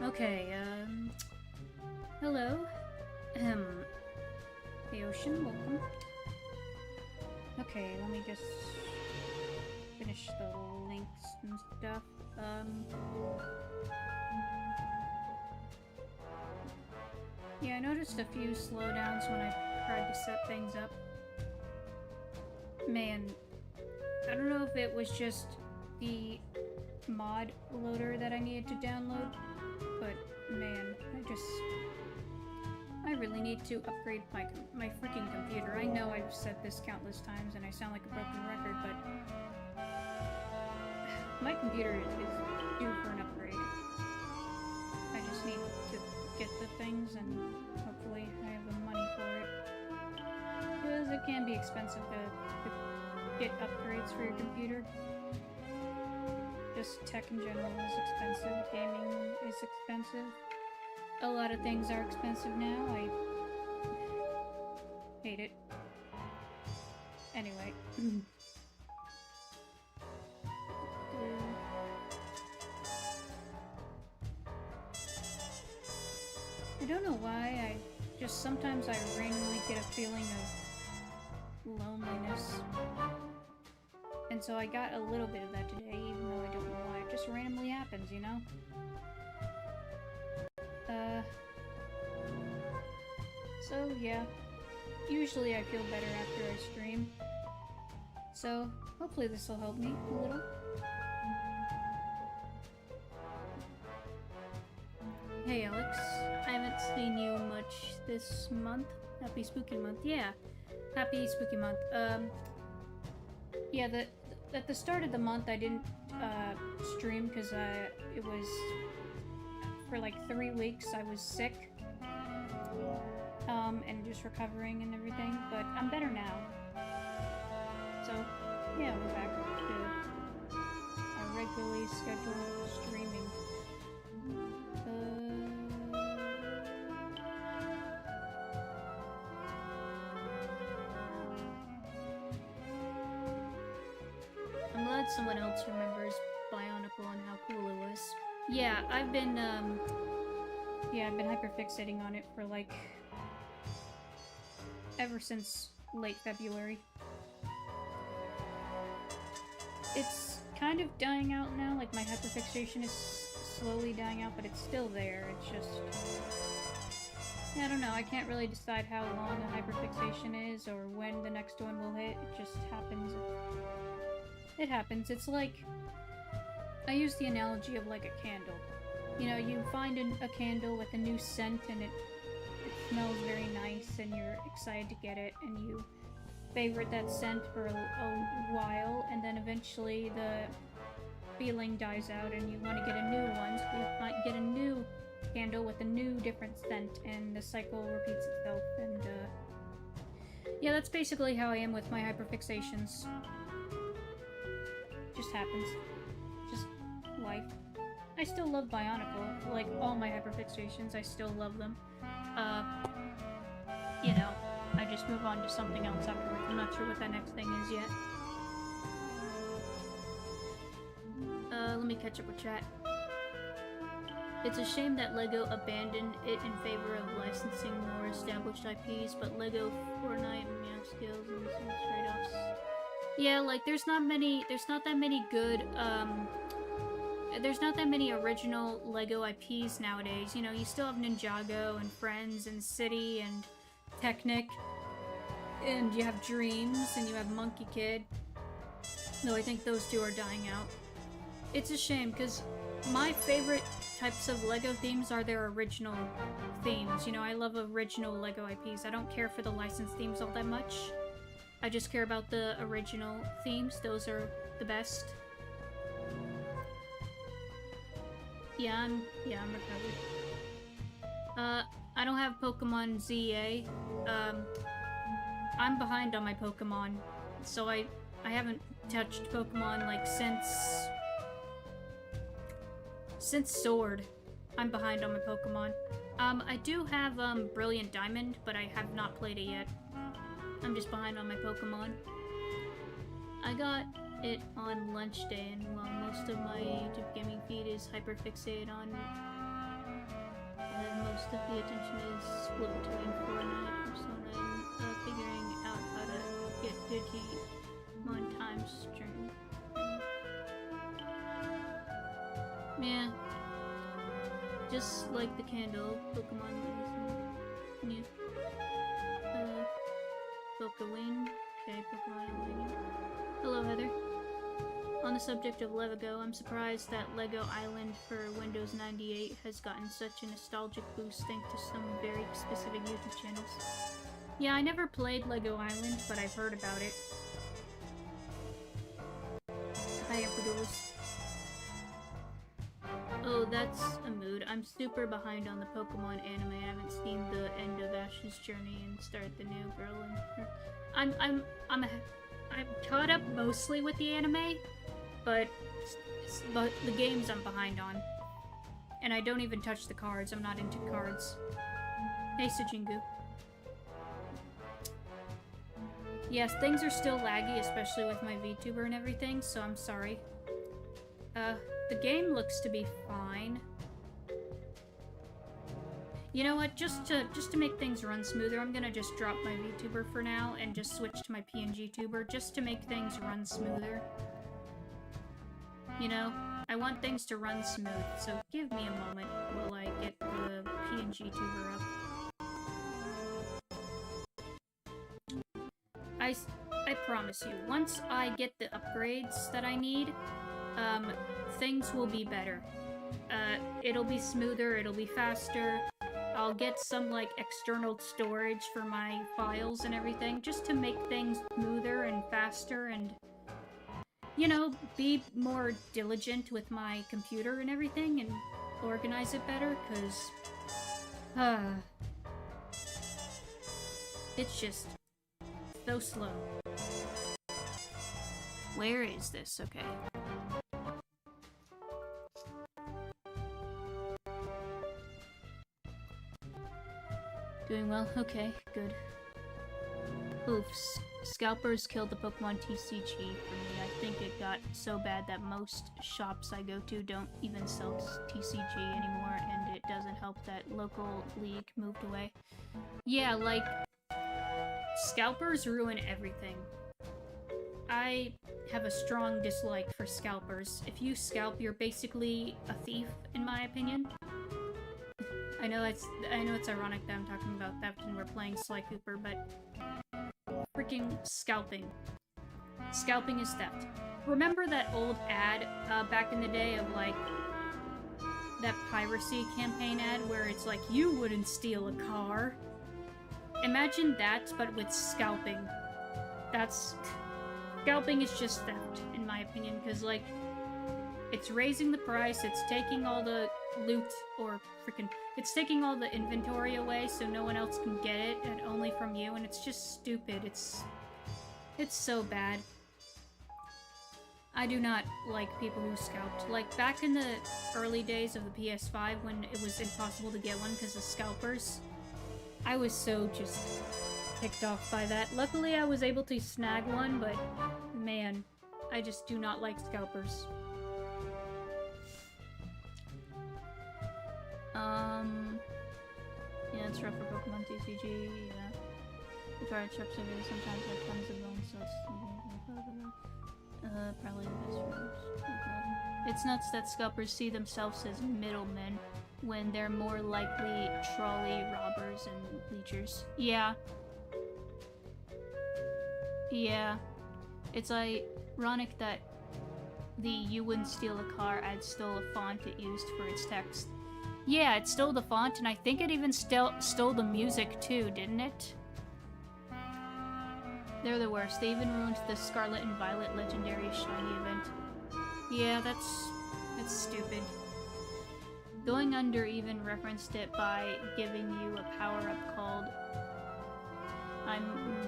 Okay, hello. The ocean, welcome. Okay, let me just finish the links and stuff. Yeah, I noticed a few slowdowns when I tried to set things up. Man, I don't know if it was just the mod loader that I needed to download, but man, I really need to upgrade my freaking computer. I know I've said this countless times and I sound like a broken record, but my computer is due for an upgrade. I just need to get the things and hopefully I have the money for it. Because it can be expensive to get upgrades for your computer. Just tech in general is expensive, gaming is expensive. A lot of things are expensive now. I hate it. Anyway. I don't know why, sometimes I randomly get a feeling of loneliness. And so I got a little bit of that today, even though I don't know why. It just randomly happens, you know? So yeah. Usually I feel better after I stream. So, hopefully this will help me a little. Hey Alex, I haven't seen you much this month. Happy Spooky Month. Yeah, happy Spooky Month. Yeah, at the start of the month I didn't stream because it was for like 3 weeks I was sick. And just recovering and everything, but I'm better now. So, yeah, we're back to our regularly scheduled streaming. I'm glad someone else remembers Bionicle and how cool it was. Yeah, I've been hyperfixating on it for like ever since late February. It's kind of dying out now, like my hyperfixation is slowly dying out, but it's still there. It's just... yeah, I don't know, I can't really decide how long a hyperfixation is or when the next one will hit. It just happens. It happens. It's like... I use the analogy of like a candle. You know, you find a candle with a new scent and it smells very nice and you're excited to get it and you favorite that scent for a while and then eventually the feeling dies out and you want to get a new one, so you might get a new candle with a new different scent and the cycle repeats itself. And yeah, that's basically how I am with my hyperfixations. Just happens. Just life. I still love Bionicle. Like all my hyperfixations, I still love them. You know, I just move on to something else afterwards. I'm not sure what that next thing is yet. Let me catch up with chat. It's a shame that LEGO abandoned it in favor of licensing more established IPs, but LEGO, Fortnite, Man Skills, and some trade-offs. Yeah, like, there's not that many good, there's not that many original LEGO IPs nowadays. You know, you still have Ninjago and Friends and City and Technic, and you have Dreams, and you have Monkey Kid. Though I think those two are dying out. It's a shame, because my favorite types of LEGO themes are their original themes. You know, I love original LEGO IPs. I don't care for the licensed themes all that much. I just care about the original themes. Those are the best. Yeah, I'm recovered. I don't have Pokemon ZA. I'm behind on my Pokemon, so I haven't touched Pokemon, like, since Sword. I'm behind on my Pokemon. I do have, Brilliant Diamond, but I have not played it yet. I'm just behind on my Pokemon. I got it on lunch day, and while most of my YouTube gaming feed is hyperfixated on, most of the attention is split between Fortnite, Persona, and figuring out how to get Digimon time stream. Yeah. Just like the candle, Pokemon is Pokewing. Okay, Pokemon. Hello, Heather. On the subject of Lego, I'm surprised that Lego Island for Windows 98 has gotten such a nostalgic boost thanks to some very specific YouTube channels. Yeah, I never played Lego Island, but I've heard about it. Hi, Emperors. Oh, that's a mood. I'm super behind on the Pokemon anime. I haven't seen the end of Ash's journey and start the new girl in her. I'm caught up mostly with the anime, but the games I'm behind on. And I don't even touch the cards. I'm not into cards. Hey, Sujingu. Yes, things are still laggy, especially with my VTuber and everything, so I'm sorry. The game looks to be fine. You know what? Just to make things run smoother, I'm gonna just drop my VTuber for now and just switch to my PNG tuber just to make things run smoother. You know, I want things to run smooth, so give me a moment while I get the PNG tuber up. I promise you, once I get the upgrades that I need, things will be better. It'll be smoother, it'll be faster. I'll get some, like, external storage for my files and everything, just to make things smoother and faster and, you know, be more diligent with my computer and everything and organize it better, because, it's just so slow. Where is this? Okay. Doing well? Okay, good. Oops. Scalpers killed the Pokemon TCG for me. I think it got so bad that most shops I go to don't even sell TCG anymore, and it doesn't help that local league moved away. Yeah, like, scalpers ruin everything. I have a strong dislike for scalpers. If you scalp, you're basically a thief, in my opinion. I know it's ironic that I'm talking about theft and we're playing Sly Cooper, but freaking scalping. Scalping is theft. Remember that old ad back in the day of, like, that piracy campaign ad where it's like, you wouldn't steal a car? Imagine that, but with scalping. Scalping is just theft, in my opinion, because, like, it's raising the price, it's taking all the loot, or freaking... It's taking all the inventory away so no one else can get it, and only from you, and it's just stupid. It's so bad. I do not like people who scalped. Like, back in the early days of the PS5, when it was impossible to get one because of scalpers, I was so just ticked off by that. Luckily, I was able to snag one, but man, I just do not like scalpers. Yeah, it's rough for Pokemon TCG, yeah. The card shops sometimes have tons of bones, so it's... probably the best rooms. It's nuts that scalpers see themselves as middlemen when they're more likely trolley robbers and leechers. Yeah. Yeah. It's ironic that the "you wouldn't steal a car" ad stole a font it used for its text. Yeah, it stole the font, and I think it even stole the music too, didn't it? They're the worst. They even ruined the Scarlet and Violet Legendary Shiny event. Yeah, that's stupid. Going Under even referenced it by giving you a power-up called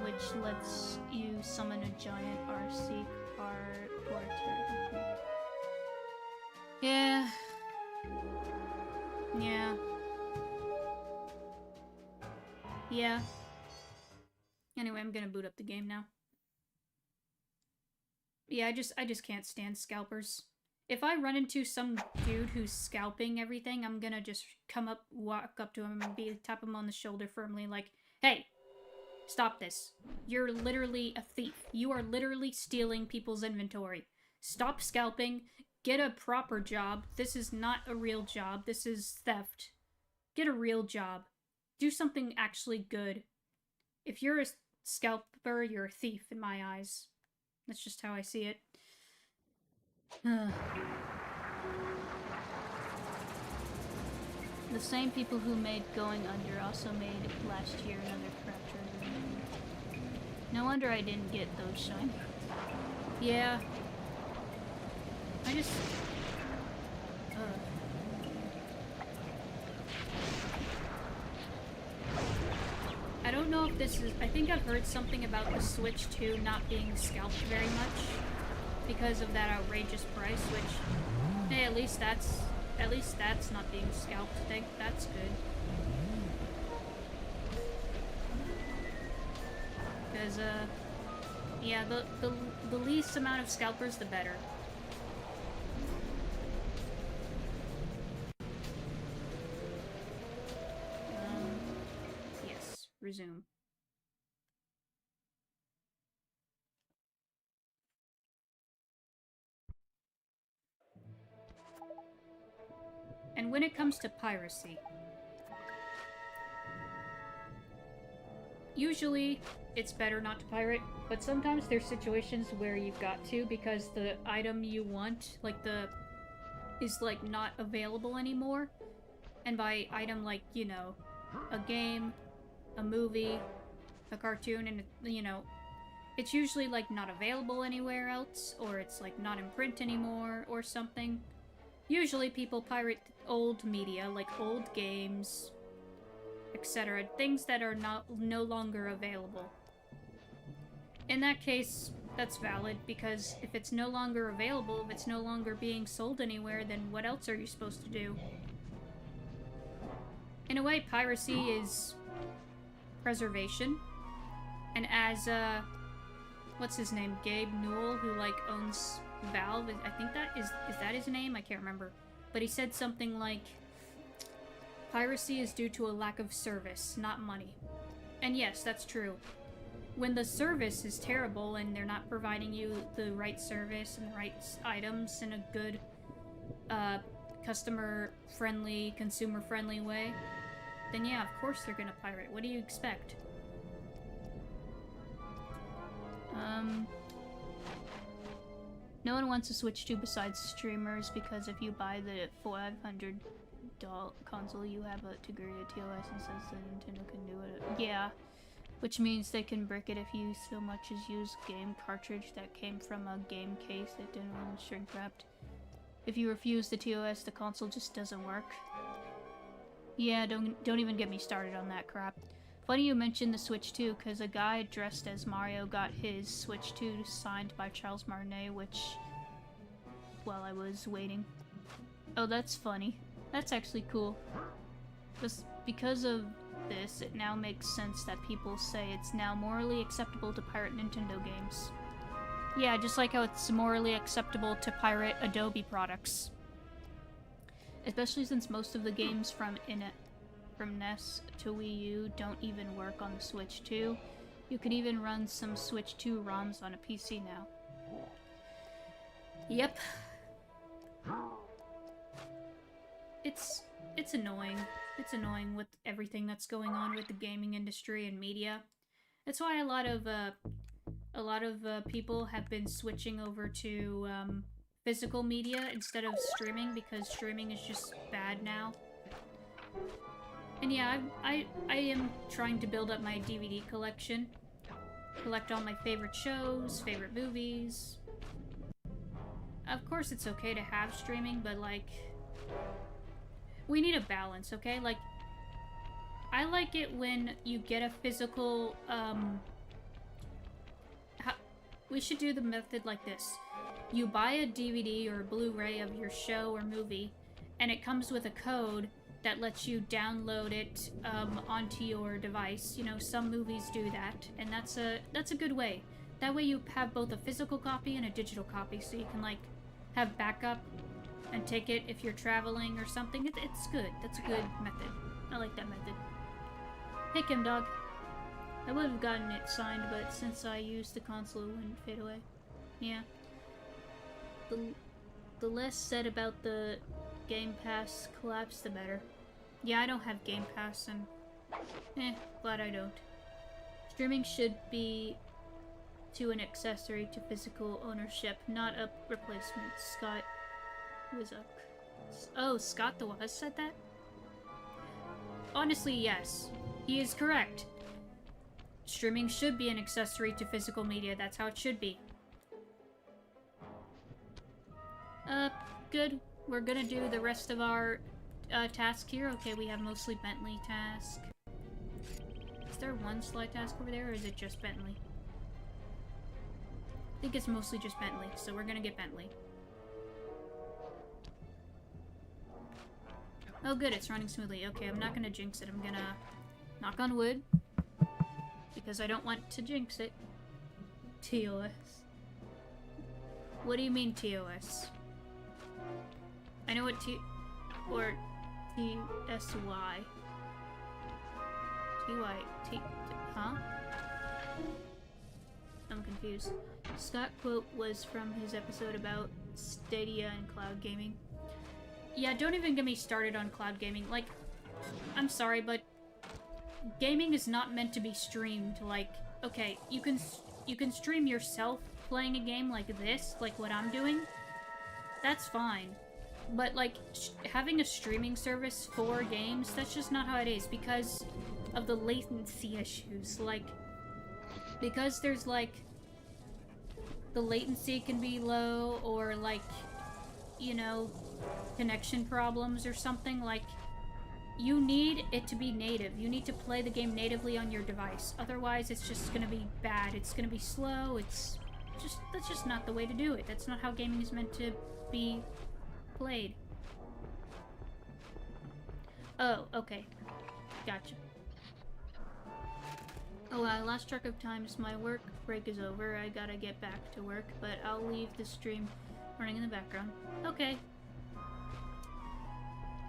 which lets you summon a giant RC car porter. Yeah. Yeah. Yeah. Anyway, I'm gonna boot up the game now. Yeah, I just can't stand scalpers. If I run into some dude who's scalping everything, I'm gonna just walk up to him and tap him on the shoulder firmly like, hey, stop this. You're literally a thief. You are literally stealing people's inventory. Stop scalping. Get a proper job. This is not a real job. This is theft. Get a real job. Do something actually good. If you're a scalper, you're a thief in my eyes. That's just how I see it. The same people who made Going Under also made last year another crap treasure. No wonder I didn't get those shiny. Yeah. I just... I don't know if this is... I think I've heard something about the Switch 2 not being scalped very much because of that outrageous price, which... Hey, at least that's not being scalped. I think that's good. Because, yeah, the least amount of scalpers, the better. Yes, resume. And when it comes to piracy, usually it's better not to pirate, but sometimes there's situations where you've got to because the item you want, like is like not available anymore. And by item, like, you know, a game, a movie, a cartoon, and, you know, it's usually like not available anywhere else, or it's like not in print anymore, or something. Usually people pirate old media, like old games, etc. Things that are no longer available. In that case, that's valid, because if it's no longer available, if it's no longer being sold anywhere, then what else are you supposed to do? In a way, piracy is preservation. And as, what's his name? Gabe Newell, who, like, owns Valve, I think that is that his name? I can't remember. But he said something like, piracy is due to a lack of service, not money. And yes, that's true. When the service is terrible and they're not providing you the right service and the right items in a good, customer-friendly, consumer-friendly way, then yeah, of course they're gonna pirate. What do you expect? No one wants to switch to besides streamers, because if you buy the $500 console, you have to agree to TOS and says that Nintendo can do it. Yeah, which means they can brick it if you so much as use game cartridge that came from a game case that didn't want shrink wrapped. If you refuse the TOS, the console just doesn't work. Yeah, don't even get me started on that crap. Funny you mentioned the Switch 2, because a guy dressed as Mario got his Switch 2 signed by Charles Martinet, which... while I was waiting. Oh, that's funny. That's actually cool. Just because of this, it now makes sense that people say it's now morally acceptable to pirate Nintendo games. Yeah, just like how it's morally acceptable to pirate Adobe products. Especially since most of the games from NES to Wii U don't even work on the Switch 2. You can even run some Switch 2 ROMs on a PC now. Yep. It's annoying. It's annoying with everything that's going on with the gaming industry and media. That's why a lot of people have been switching over to physical media instead of streaming, because streaming is just bad now. And yeah, I am trying to build up my DVD collection. Collect all my favorite shows, favorite movies. Of course it's okay to have streaming, but like... we need a balance, okay? Like, I like it when you get a physical, we should do the method like this. You buy a DVD or a Blu-ray of your show or movie, and it comes with a code, that lets you download it onto your device. You know, some movies do that, and that's a good way. That way you have both a physical copy and a digital copy, so you can, like, have backup and take it if you're traveling or something. It's good. That's a good method. I like that method. Hey, Kim Dog. I would have gotten it signed, but since I used the console, it wouldn't fade away. Yeah. The less said about the Game Pass collapse, the better. Yeah, I don't have Game Pass, and glad I don't. Streaming should be to an accessory to physical ownership, not a replacement. Scott was up. Oh, Scott the Was said that? Honestly, yes. He is correct. Streaming should be an accessory to physical media. That's how it should be. Good. We're gonna do the rest of our task here. Okay, we have mostly Bentley task. Is there one slide task over there, or is it just Bentley? I think it's mostly just Bentley, so we're gonna get Bentley. Oh good, it's running smoothly. Okay, I'm not gonna jinx it. I'm gonna knock on wood, because I don't want to jinx it. TOS. What do you mean TOS? I know what or TSY. Huh? I'm confused. Scott quote was from his episode about Stadia and cloud gaming. Yeah, don't even get me started on cloud gaming. Like, I'm sorry, but gaming is not meant to be streamed. Like, okay, you can stream yourself playing a game like this, like what I'm doing. That's fine. But, like, having a streaming service for games, that's just not how it is, because of the latency issues. Like, because there's, like, the latency can be low, or, like, you know, connection problems or something. Like, you need it to be native. You need to play the game natively on your device. Otherwise, it's just gonna be bad. It's gonna be slow. That's just not the way to do it. That's not how gaming is meant to be played. Oh, okay. Gotcha. Oh, I lost track of times. My work break is over. I gotta get back to work, but I'll leave the stream running in the background. Okay.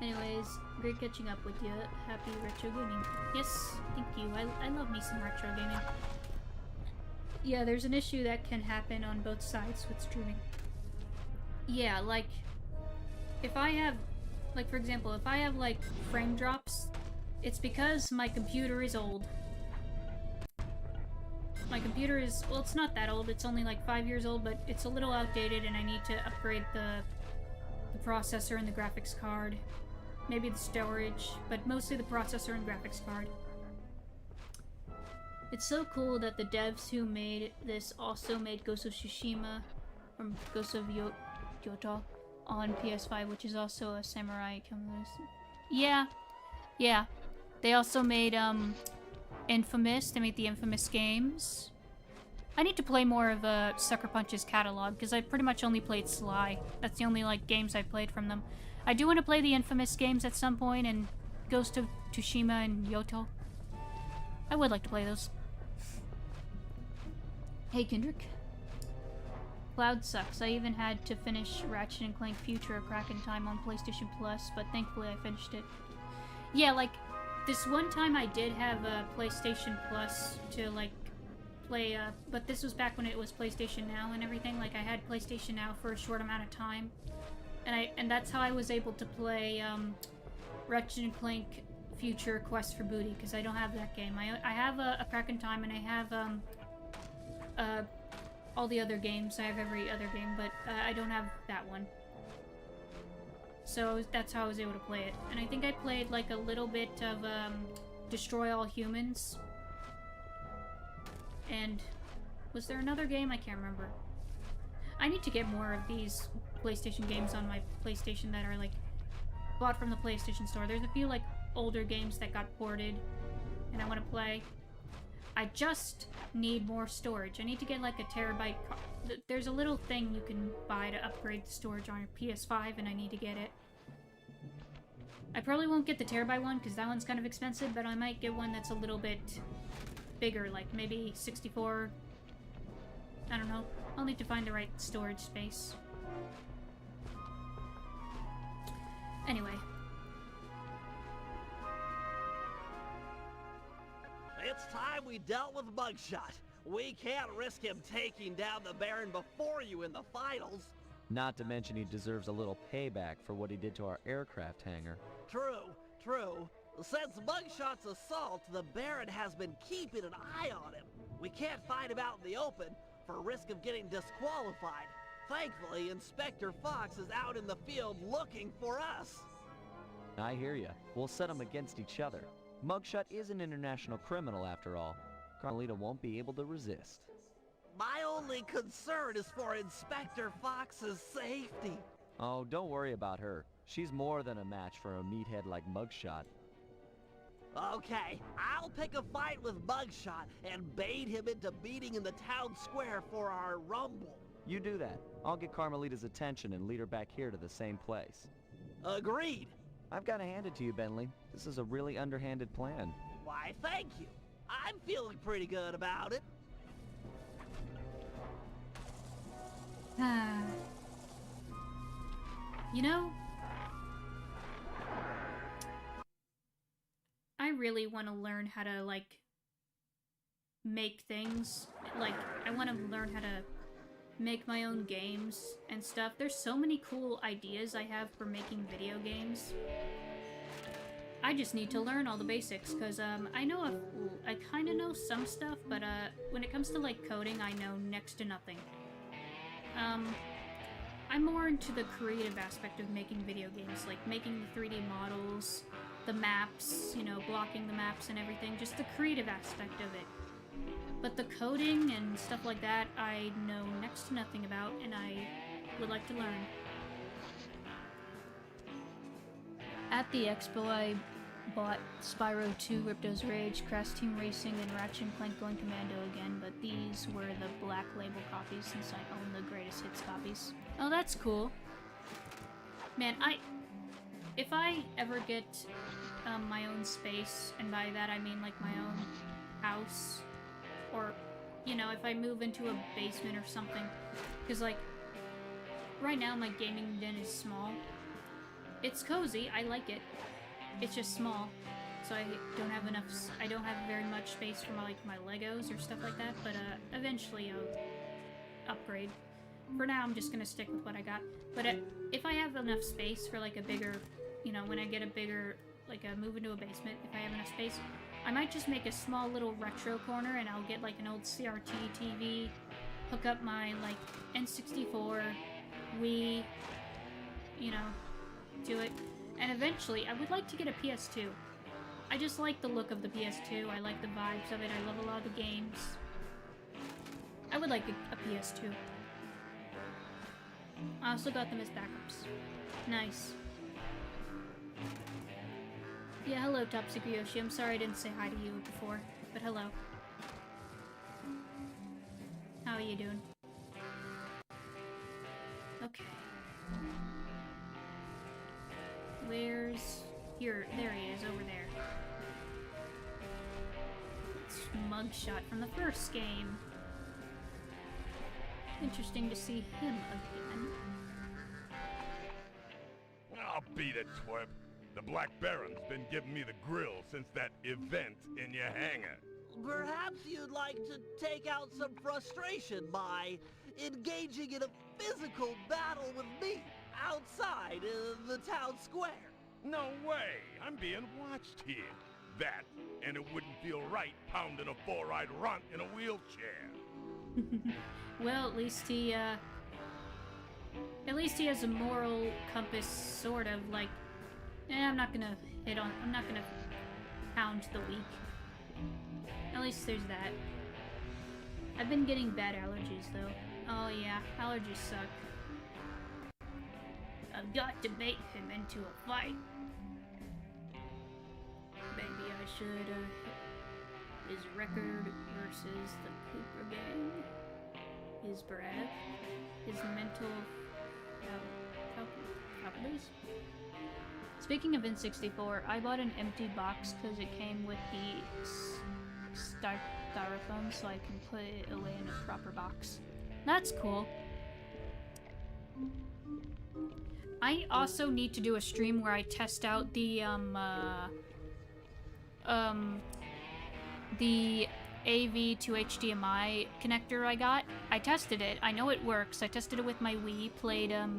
Anyways, great catching up with you. Happy retro gaming. Yes, thank you. I love me some retro gaming. Yeah, there's an issue that can happen on both sides with streaming. Yeah, like, if I have, like, for example, if I have, like, frame drops, it's because my computer is old. My computer is, well, it's not that old, it's only like 5 years old, but it's a little outdated and I need to upgrade the processor and the graphics card. Maybe the storage, but mostly the processor and graphics card. It's so cool that the devs who made this also made Ghost of Tsushima, from Ghost of Yoto, on PS5, which is also a samurai communist. Yeah. They also made, Infamous. They made the Infamous games. I need to play more of Sucker Punch's catalog, because I pretty much only played Sly. That's the only, like, games I played from them. I do want to play the Infamous games at some point, and Ghost of Tsushima and Yoto. I would like to play those. Hey, Kendrick. Cloud sucks. I even had to finish Ratchet & Clank Future a crack in time on PlayStation Plus, but thankfully I finished it. Yeah, like, this one time I did have a PlayStation Plus to, like, play, but this was back when it was PlayStation Now and everything. Like, I had PlayStation Now for a short amount of time, and that's how I was able to play, Ratchet & Clank Future Quest for Booty, because I don't have that game. I have a crack in time, and I have, all the other games. I have every other game, but I don't have that one. So that's how I was able to play it. And I think I played like a little bit of Destroy All Humans. And was there another game? I can't remember. I need to get more of these PlayStation games on my PlayStation that are like bought from the PlayStation Store. There's a few like older games that got ported and I want to play. I just need more storage. I need to get like a terabyte. There's a little thing you can buy to upgrade the storage on your PS5 and I need to get it. I probably won't get the terabyte one because that one's kind of expensive, but I might get one that's a little bit bigger, like maybe 64. I don't know. I'll need to find the right storage space. Anyway. It's time we dealt with Mugshot. We can't risk him taking down the Baron before you in the finals. Not to mention he deserves a little payback for what he did to our aircraft hangar. True. Since Mugshot's assault, the Baron has been keeping an eye on him. We can't fight him out in the open for risk of getting disqualified. Thankfully, Inspector Fox is out in the field looking for us. I hear ya. We'll set them against each other. Mugshot is an international criminal after all. Carmelita won't be able to resist. My only concern is for Inspector Fox's safety. Oh, don't worry about her. She's more than a match for a meathead like Mugshot. Okay, I'll pick a fight with Mugshot and bait him into meeting in the town square for our rumble. You do that. I'll get Carmelita's attention and lead her back here to the same place. Agreed. I've got to hand it to you, Bentley. This is a really underhanded plan. Why, thank you. I'm feeling pretty good about it. You know, I really want to learn how to, like, make things. Like, I want to learn how to make my own games and stuff. There's so many cool ideas I have for making video games. I just need to learn all the basics, because I know I kind of know some stuff, but when it comes to, like, coding, I know next to nothing. I'm more into the creative aspect of making video games, like making the 3D models, the maps, you know, blocking the maps and everything, just the creative aspect of it. But the coding and stuff like that, I know next to nothing about, and I would like to learn. At the expo, I bought Spyro 2, Ripto's Rage, Crash Team Racing, and Ratchet & Clank Going Commando again, but these were the black label copies since I own the greatest hits copies. Oh, that's cool. Man, if I ever get my own space, and by that I mean like my own house, or, you know, if I move into a basement or something, because like, right now my gaming den is small. It's cozy, I like it. It's just small, so I don't have very much space for my Legos or stuff like that, but eventually I'll upgrade. For now, I'm just gonna stick with what I got. But if I have enough space for like a bigger, you know, when I get a bigger, like move into a basement, if I have enough space, I might just make a small little retro corner, and I'll get like an old CRT TV, hook up my like N64, Wii, you know, do it. And eventually, I would like to get a PS2. I just like the look of the PS2, I like the vibes of it, I love a lot of the games. I would like a PS2. I also got them as backups. Nice. Yeah, hello, Top Secret Yoshi. I'm sorry I didn't say hi to you before, but hello. How are you doing? Okay. Where's... Here, there he is, over there. It's Mugshot from the first game. Interesting to see him again. I'll beat it, twerp. The Black Baron's been giving me the grill since that event in your hangar. Perhaps you'd like to take out some frustration by engaging in a physical battle with me outside the town square. No way! I'm being watched here. That, and it wouldn't feel right pounding a four-eyed runt in a wheelchair. Well, at least he has a moral compass, sort of, like, I'm not gonna pound the weak. At least there's that. I've been getting bad allergies, though. Oh yeah, allergies suck. I've got to bait him into a fight. Maybe I should, his record versus the Cooper gang. His breath. His mental properties. Speaking of N64, I bought an empty box because it came with the styrofoam, so I can put it away in a proper box. That's cool. I also need to do a stream where I test out the AV to HDMI connector I got. I tested it. I know it works. I tested it with my Wii, played a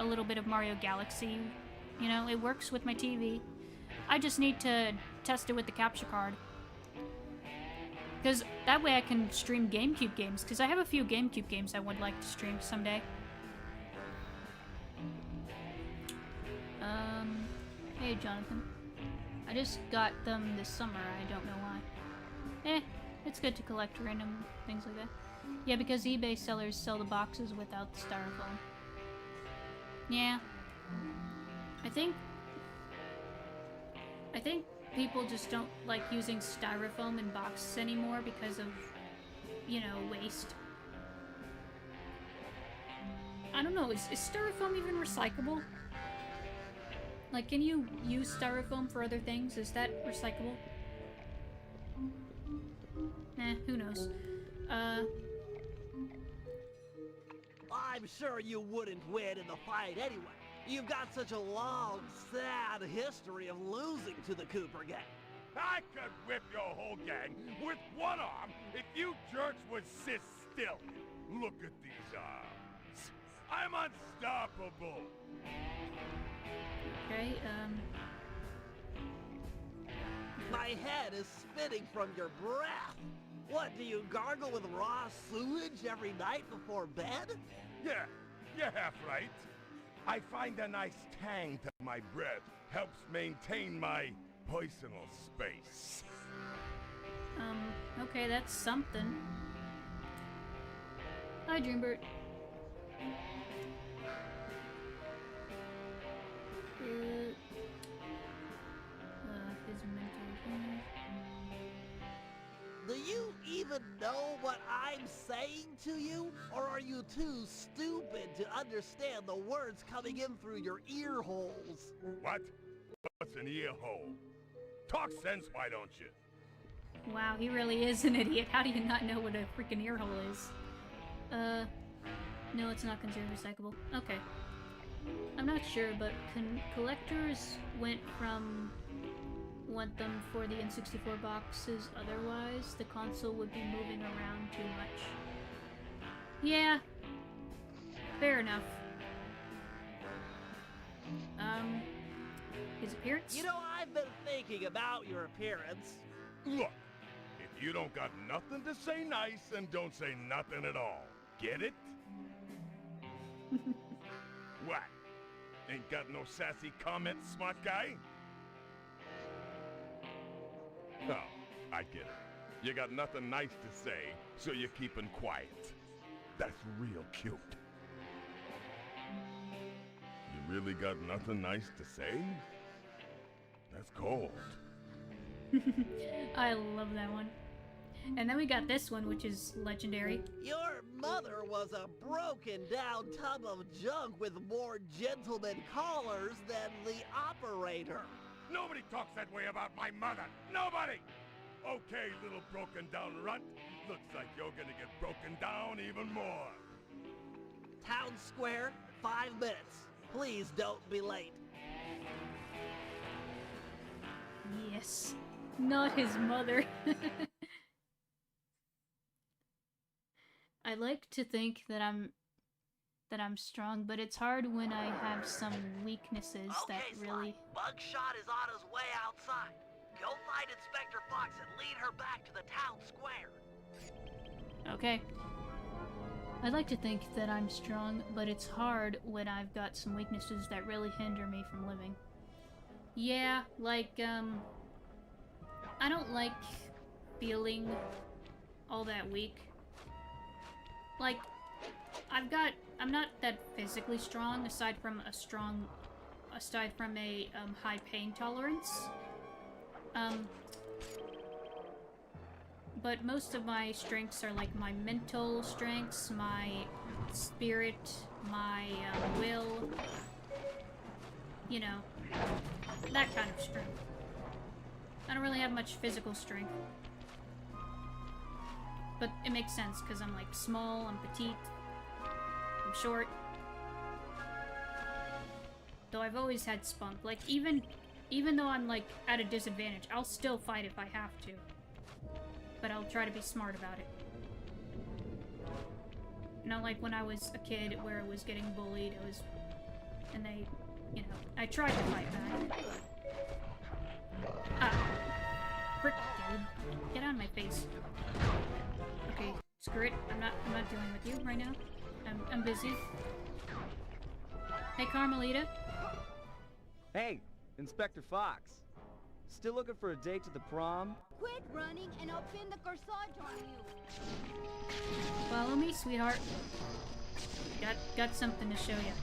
little bit of Mario Galaxy. You know, it works with my TV. I just need to test it with the capture card. Because that way I can stream GameCube games, because I have a few GameCube games I would like to stream someday. Hey Jonathan. I just got them this summer, I don't know why. It's good to collect random things like that. Yeah, because eBay sellers sell the boxes without the styrofoam. Yeah. I think people just don't like using styrofoam in boxes anymore because of, you know, waste. I don't know, is styrofoam even recyclable? Like, can you use styrofoam for other things? Is that recyclable? Who knows. I'm sure you wouldn't win in the fight anyway. You've got such a long, sad history of losing to the Cooper gang. I could whip your whole gang with one arm if you jerks would sit still. Look at these arms. I'm unstoppable. Okay, My head is spinning from your breath. What, do you gargle with raw sewage every night before bed? Yeah, you're half right. I find a nice tang to my breath helps maintain my personal space. Okay, that's something. Hi, Dreambird. His mental. Do you even know what I'm saying to you? Or are you too stupid to understand the words coming in through your ear holes? What? What's an ear hole? Talk sense, why don't you? Wow, he really is an idiot. How do you not know what a freaking ear hole is? No, it's not considered recyclable. Okay. I'm not sure, but collectors want them for the N64 boxes, otherwise the console would be moving around too much. Yeah. Fair enough. His appearance? You know, I've been thinking about your appearance. Look, if you don't got nothing to say nice, then don't say nothing at all. Get it? What? Ain't got no sassy comments, smart guy? Oh, I get it. You got nothing nice to say, so you're keeping quiet. That's real cute. You really got nothing nice to say? That's cold. I love that one. And then we got this one, which is legendary. Your mother was a broken down tub of junk with more gentleman callers than the operator. Nobody talks that way about my mother. Nobody! Okay, little broken down runt. Looks like you're gonna get broken down even more. Town Square, 5 minutes. Please don't be late. Yes. Not his mother. I like to think that I'm strong, but it's hard when I have some weaknesses that really... Bugshot is on his way outside. Go find Inspector Fox and lead her back to the town square. Okay. I'd like to think that I'm strong, but it's hard when I've got some weaknesses that really hinder me from living. Yeah, like, I don't like feeling all that weak. Like, I'm not that physically strong, aside from a high pain tolerance. But most of my strengths are like my mental strengths, my spirit, my will, you know. that kind of strength. I don't really have much physical strength. But it makes sense, because I'm, like, small, I'm petite, I'm short. Though I've always had spunk. Like, even though I'm, like, at a disadvantage, I'll still fight if I have to. But I'll try to be smart about it. Not like when I was a kid where I was getting bullied, and they, you know, I tried to fight back. Ah. Frick, dude. Get out of my face. Okay, screw it. I'm not dealing with you right now. I'm busy. Hey, Carmelita. Hey, Inspector Fox. Still looking for a date to the prom? Quit running and I'll pin the corsage on you. Follow me, sweetheart. Got something to show you.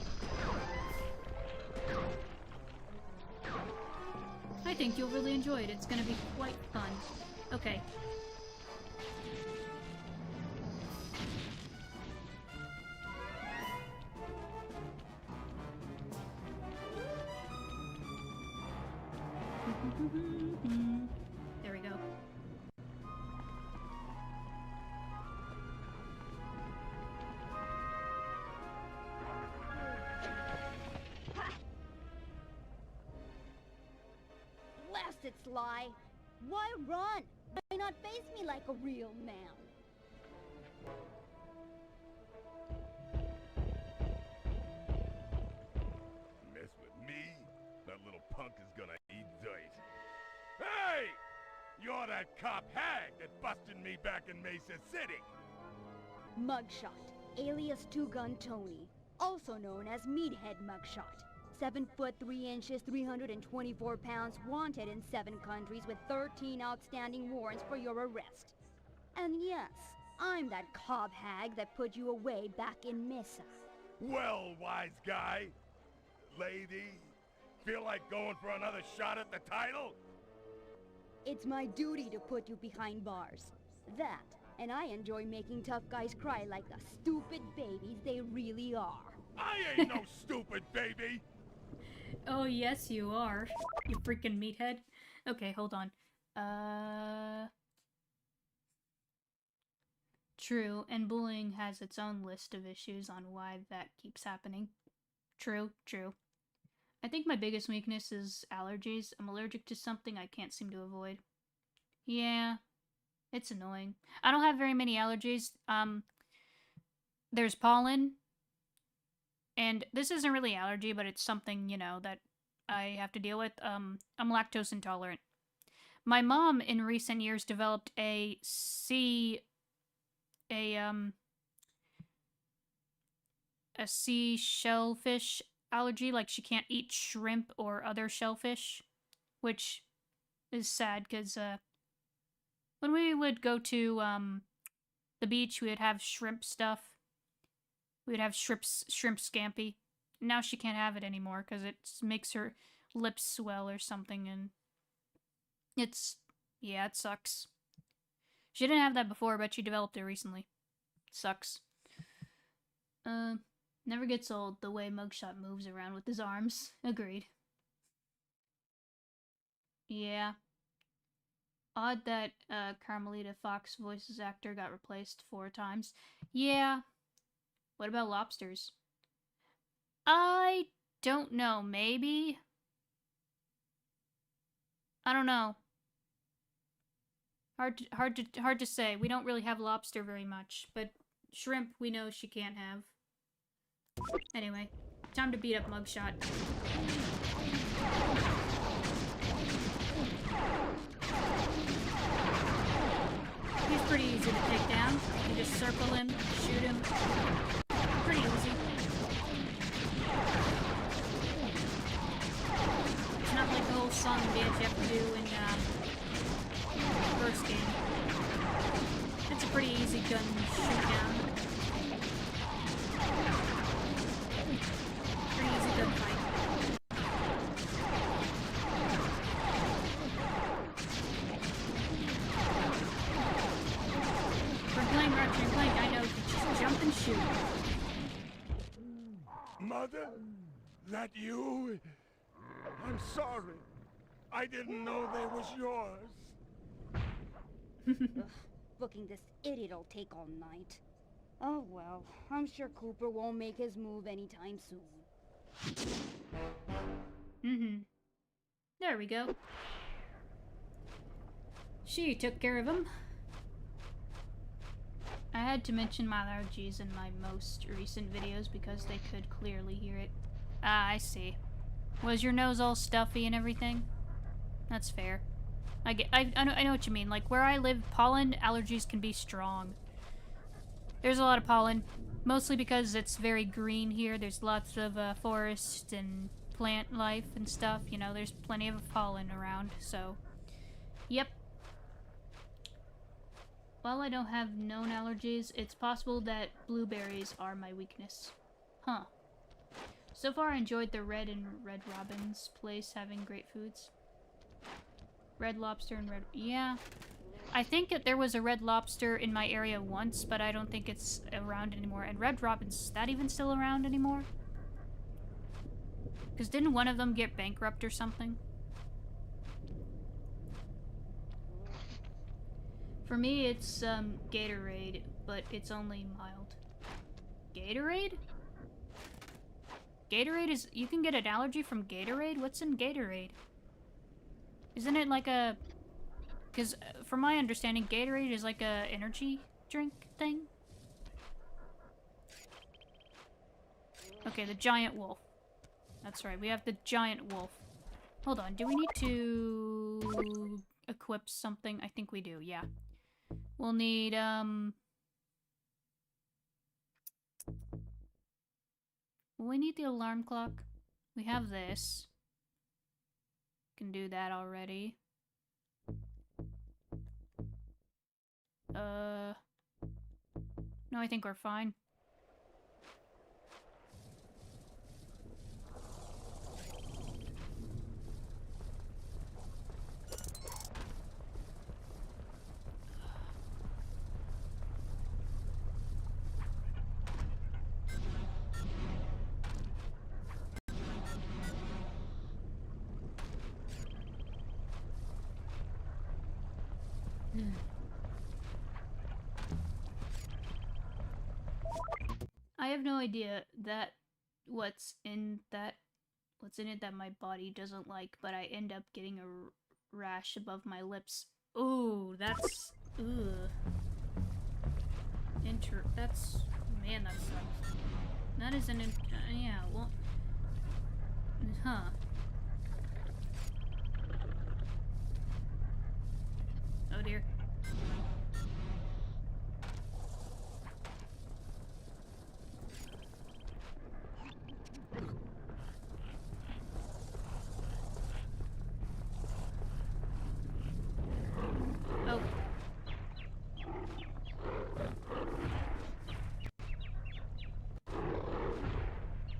I think you'll really enjoy it. It's gonna be quite fun. Okay. There we go. Blast it, Sly! Why run? Why not face me like a real man? Mess with me? That little punk is gonna eat dirt. Hey! You're that cop hag that busted me back in Mesa City! Mugshot, alias Two-Gun Tony, also known as Meathead Mugshot. 7 foot 3 inches, 324 pounds, wanted in 7 countries with 13 outstanding warrants for your arrest. And yes, I'm that cop hag that put you away back in Mesa. Well, wise guy. Lady, feel like going for another shot at the title? It's my duty to put you behind bars. That, and I enjoy making tough guys cry like the stupid babies they really are. I ain't no stupid baby! Oh, yes, you are. You freaking meathead. Okay, hold on. True, and bullying has its own list of issues on why that keeps happening. True. I think my biggest weakness is allergies. I'm allergic to something I can't seem to avoid. Yeah, it's annoying. I don't have very many allergies. There's pollen. And this isn't really allergy, but it's something, you know, that I have to deal with. I'm lactose intolerant. My mom, in recent years, developed a sea shellfish allergy. Like, she can't eat shrimp or other shellfish, which is sad, because, when we would go to, the beach, we would have shrimp stuff. We would have shrimp scampi. Now she can't have it anymore because it makes her lips swell or something, and yeah, it sucks. She didn't have that before, but she developed it recently. Sucks. Never gets old the way Mugshot moves around with his arms. Agreed. Yeah. Odd that Carmelita Fox voices actor got replaced 4 times. Yeah. What about lobsters? I don't know. Maybe? I don't know. Hard to say. We don't really have lobster very much, but shrimp we know she can't have. Anyway, time to beat up Mugshot. He's pretty easy to take down. You just circle him, shoot him. Pretty easy. It's not like the whole song and dance you have to do in the first game. It's a pretty easy gun shoot down. Pretty easy gun fight. For playing Ratchet and Clank, I know to just jump and shoot. Mother? That you? I'm sorry. I didn't know they was yours. Ugh, booking this idiot'll take all night. Oh well, I'm sure Cooper won't make his move anytime soon. There we go. She took care of him. I had to mention my allergies in my most recent videos because they could clearly hear it. Ah, I see. Was your nose all stuffy and everything? That's fair. I know what you mean. Like, where I live, pollen allergies can be strong. There's a lot of pollen, mostly because it's very green here. There's lots of forest and plant life and stuff. You know, there's plenty of pollen around, so... Yep. While I don't have known allergies, it's possible that blueberries are my weakness. Huh. So far, I enjoyed the Red Robin's place having great foods. Red Lobster and Red... Yeah. I think that there was a Red Lobster in my area once, but I don't think it's around anymore. And Red Robin's, is that even still around anymore? Because didn't one of them get bankrupt or something? For me, it's Gatorade, but it's only mild. Gatorade? Gatorade is... You can get an allergy from Gatorade? What's in Gatorade? Isn't it like a... Because from my understanding, Gatorade is like a energy drink thing? Okay, the giant wolf. That's right, we have the giant wolf. Hold on, do we need to equip something? I think we do, yeah. We'll need, we need the alarm clock. We have this. Can do that already. No, I think we're fine. I have no idea that what's in it that my body doesn't like, but I end up getting a rash above my lips. Ooh, that's... Ugh. That's... Man, that sucks. That is an... yeah, well... Huh. Oh dear. Oh.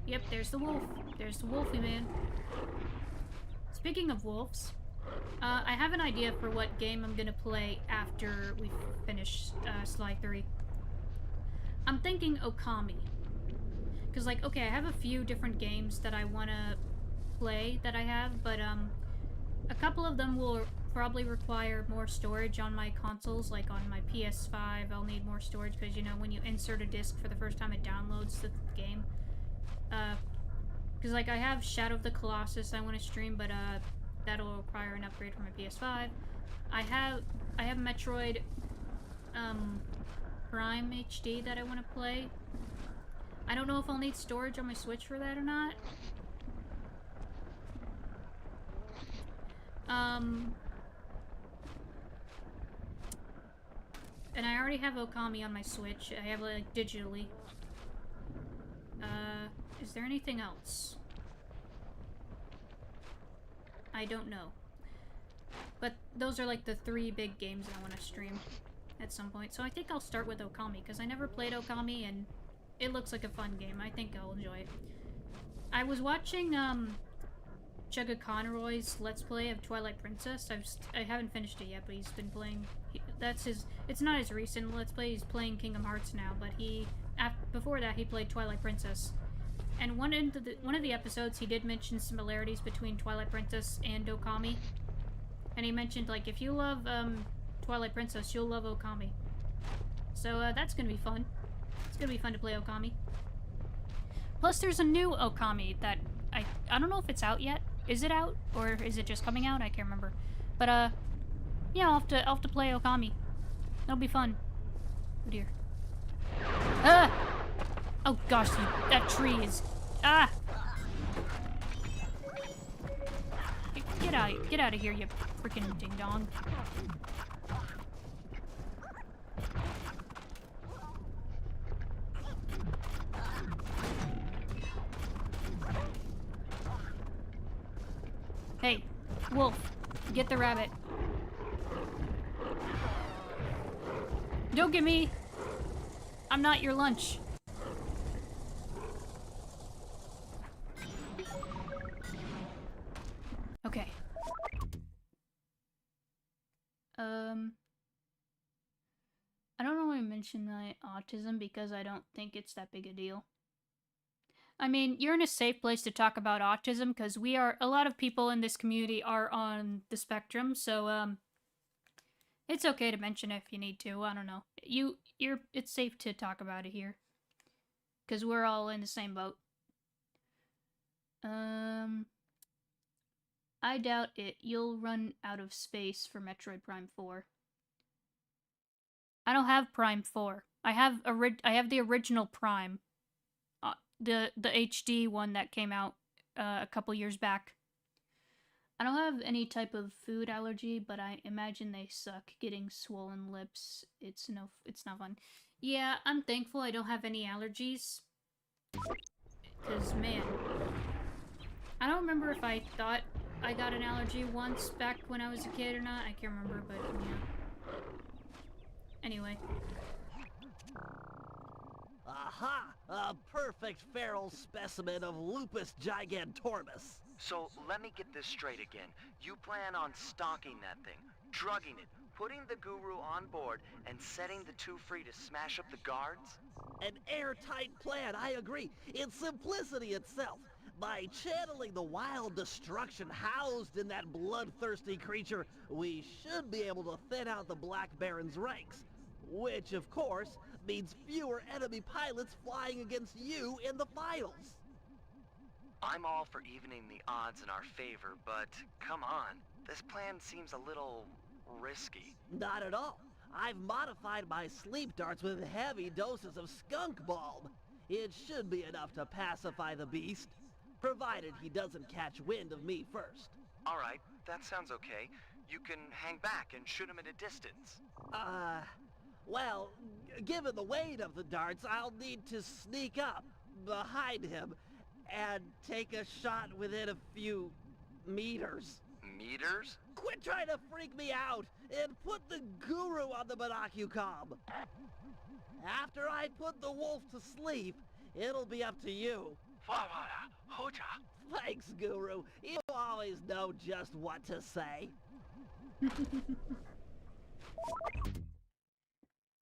Yep, there's the wolf. There's the wolfy man. Speaking of wolves, I have an idea for what game I'm gonna play after we finish Sly 3. I'm thinking Okami. Because, like, okay, I have a few different games that I want to play that I have, but a couple of them will probably require more storage on my consoles. Like on my PS5, I'll need more storage because, you know, when you insert a disc for the first time, it downloads the game. Because, like, I have Shadow of the Colossus I want to stream, but that'll require an upgrade for my PS5. I have Metroid Prime HD that I want to play. I don't know if I'll need storage on my Switch for that or not. And I already have Okami on my Switch. I have it, like, digitally. Is there anything else? I don't know. But those are, like, the 3 big games I want to stream at some point. So I think I'll start with Okami, because I never played Okami, and it looks like a fun game. I think I'll enjoy it. I was watching, Chugga Conroy's Let's Play of Twilight Princess. I haven't finished it yet, but he's been playing... It's not his recent Let's Play. He's playing Kingdom Hearts now, but before that, he played Twilight Princess. And one of the episodes, he did mention similarities between Twilight Princess and Okami. And he mentioned, like, if you love Twilight Princess, you'll love Okami. So that's gonna be fun. It's gonna be fun to play Okami. Plus, there's a new Okami that I don't know if it's out yet. Is it out, or is it just coming out? I can't remember. But yeah, I'll have to play Okami. That'll be fun. Oh dear. Ah! Oh gosh, that tree is... Ah! Get out of here, you freaking ding dong. Hey, wolf, get the rabbit. Don't get me. I'm not your lunch. Okay. I don't really mention my autism because I don't think it's that big a deal. I mean, you're in a safe place to talk about autism because a lot of people in this community are on the spectrum, so, it's okay to mention if you need to. I don't know. It's safe to talk about it here. Because we're all in the same boat. I doubt it. You'll run out of space for Metroid Prime 4. I don't have Prime 4. I have the original Prime. The HD one that came out a couple years back. I don't have any type of food allergy, but I imagine they suck. Getting swollen lips, it's not fun. Yeah, I'm thankful I don't have any allergies. Cause man, I don't remember if I thought I got an allergy once back when I was a kid or not. I can't remember, but yeah. Anyway. Aha! A perfect feral specimen of Lupus gigantormus. So, let me get this straight again. You plan on stalking that thing, drugging it, putting the guru on board, and setting the two free to smash up the guards? An airtight plan, I agree. It's simplicity itself. By channeling the wild destruction housed in that bloodthirsty creature, we should be able to thin out the Black Baron's ranks. Which, of course, means fewer enemy pilots flying against you in the finals. I'm all for evening the odds in our favor, but come on. This plan seems a little risky. Not at all. I've modified my sleep darts with heavy doses of skunk balm. It should be enough to pacify the beast, provided he doesn't catch wind of me first. All right, that sounds okay. You can hang back and shoot him at a distance. Well, given the weight of the darts, I'll need to sneak up behind him and take a shot within a few meters. Meters? Quit trying to freak me out and put the guru on the binocucom. After I put the wolf to sleep, it'll be up to you. Thanks, Guru. You always know just what to say.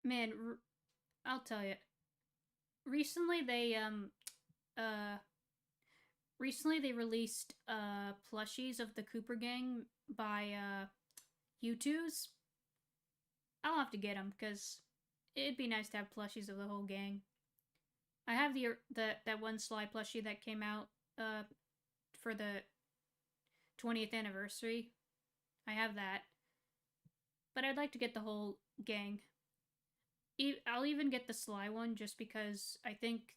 Man, I'll tell you. Recently they released plushies of the Cooper Gang by U2s. I'll have to get them because it'd be nice to have plushies of the whole gang. I have that one Sly plushie that came out for the 20th anniversary. I have that. But I'd like to get the whole gang. I'll even get the Sly one just because I think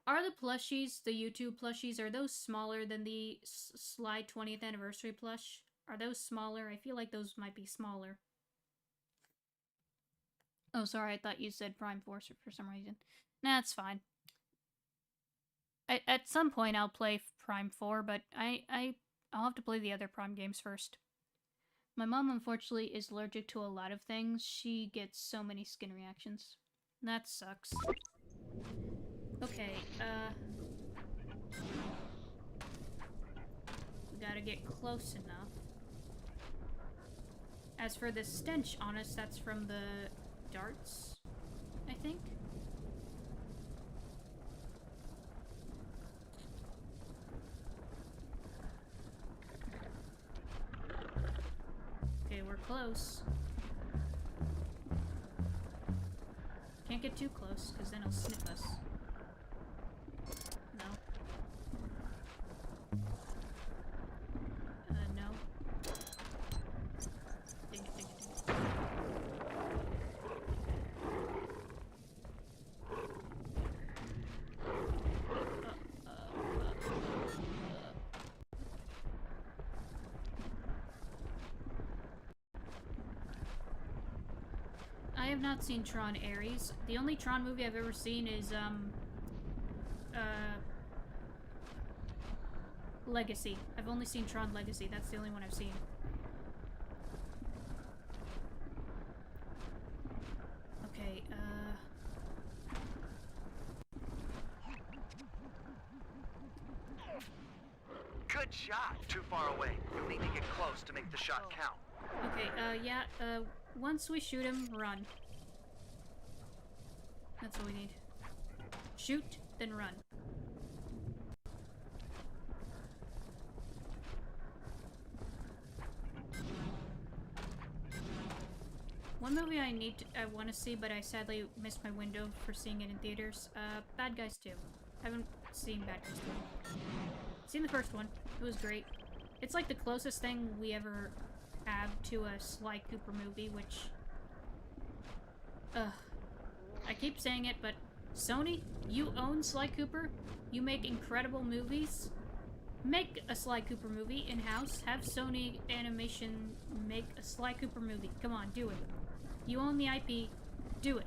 are the plushies, the YouTube plushies, are those smaller than the Sly 20th anniversary plush? Are those smaller? I feel like those might be smaller. Oh, sorry, I thought you said Prime Force for some reason. Nah, it's fine. At some point I'll play Prime 4, but I'll have to play the other Prime games first. My mom, unfortunately, is allergic to a lot of things. She gets so many skin reactions. That sucks. Okay, we gotta get close enough. As for the stench on us, that's from the darts, I think. close. Can't get too close, because then he'll sniff us. No. No. Dang it, dang it, dang it. I have not seen Tron Ares. The only Tron movie I've ever seen is, Legacy. I've only seen Tron Legacy. That's the only one I've seen. Okay, Good shot. Too far away. You'll need to get close to make the shot count. okay, yeah, once we shoot him, run. That's all we need. Shoot, then run. One movie I want to see, but I sadly missed my window for seeing it in theaters. Bad Guys 2. I haven't seen Bad Guys 2. Seen the first one. It was great. It's like the closest thing we ever have to a Sly Cooper movie, which... I keep saying it, but Sony, you own Sly Cooper. You make incredible movies. Make a Sly Cooper movie in-house. Have Sony Animation make a Sly Cooper movie. Come on, do it. You own the IP. Do it.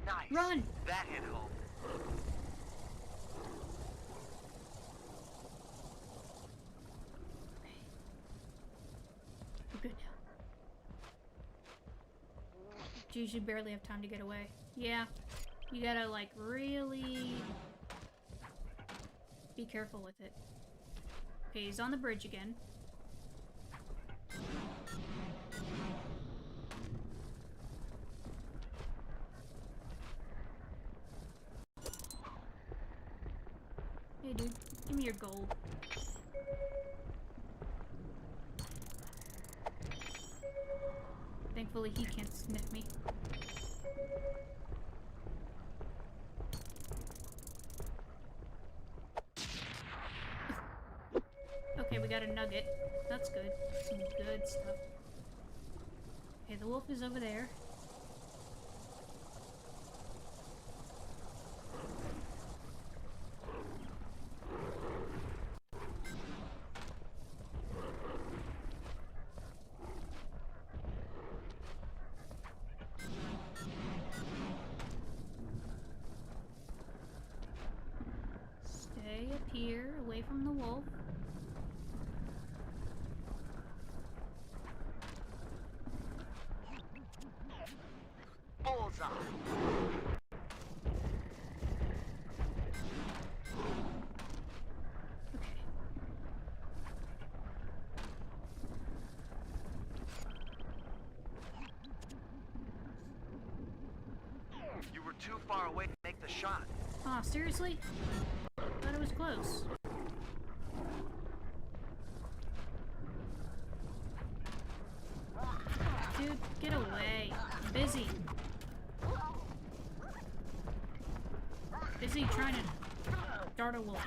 Nice. Run! That hit home. We're good now. Geez, you barely have time to get away. Yeah. You gotta, like, really be careful with it. Okay, he's on the bridge again. Hey, dude. Give me your gold. Thankfully, he can't sniff me. Okay, we got a nugget. That's good. Some good stuff. Okay, the wolf is over there. Stay up here, away from the wolf. Bullseye. Okay. You were too far away to make the shot. Aw, seriously? Thought it was close. Dude, get away. I'm busy. Busy trying to dart a wolf.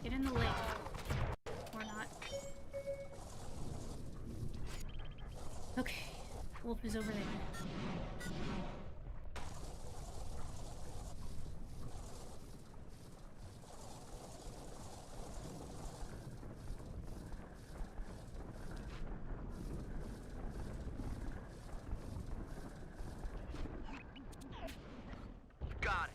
Get in the lake. Or not. Okay. Wolf is over there. Got it.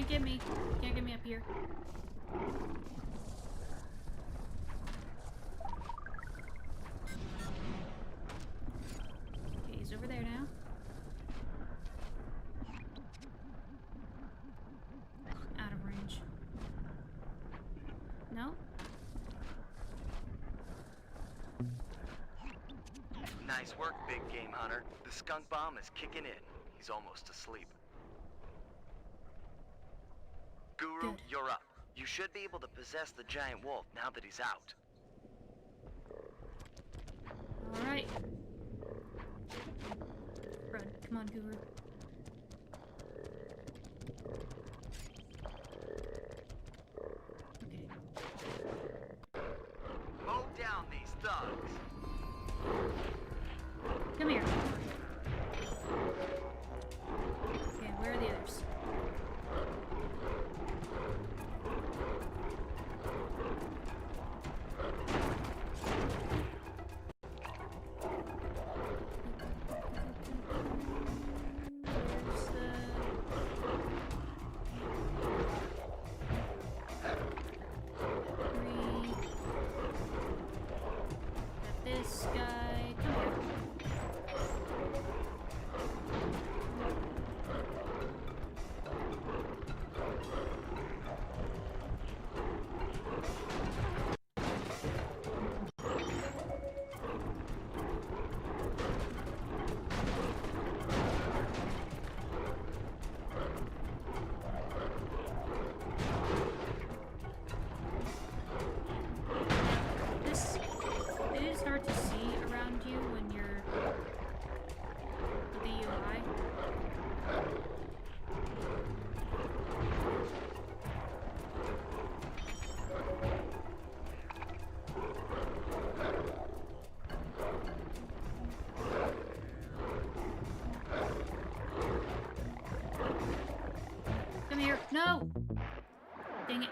get me. Can't get me up here. Okay, he's over there now. Out of range. No? Nice work, big game hunter. The skunk bomb is kicking in. He's almost asleep. Guru, Good. you're up. You should be able to possess the giant wolf now that he's out. Alright. Run. Come on, Guru. Okay. Mow down these thugs. Come here. Okay, where are the others? Where's the... Three. Got this guy. Come here. This, it is hard to see around you when you're with the UI. Come here. No! Dang it.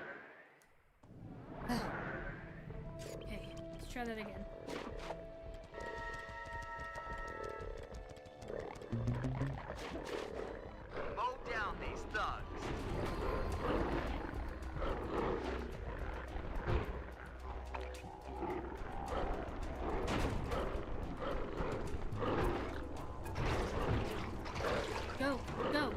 Okay, let's try that again. Mow down these thugs. Go, go.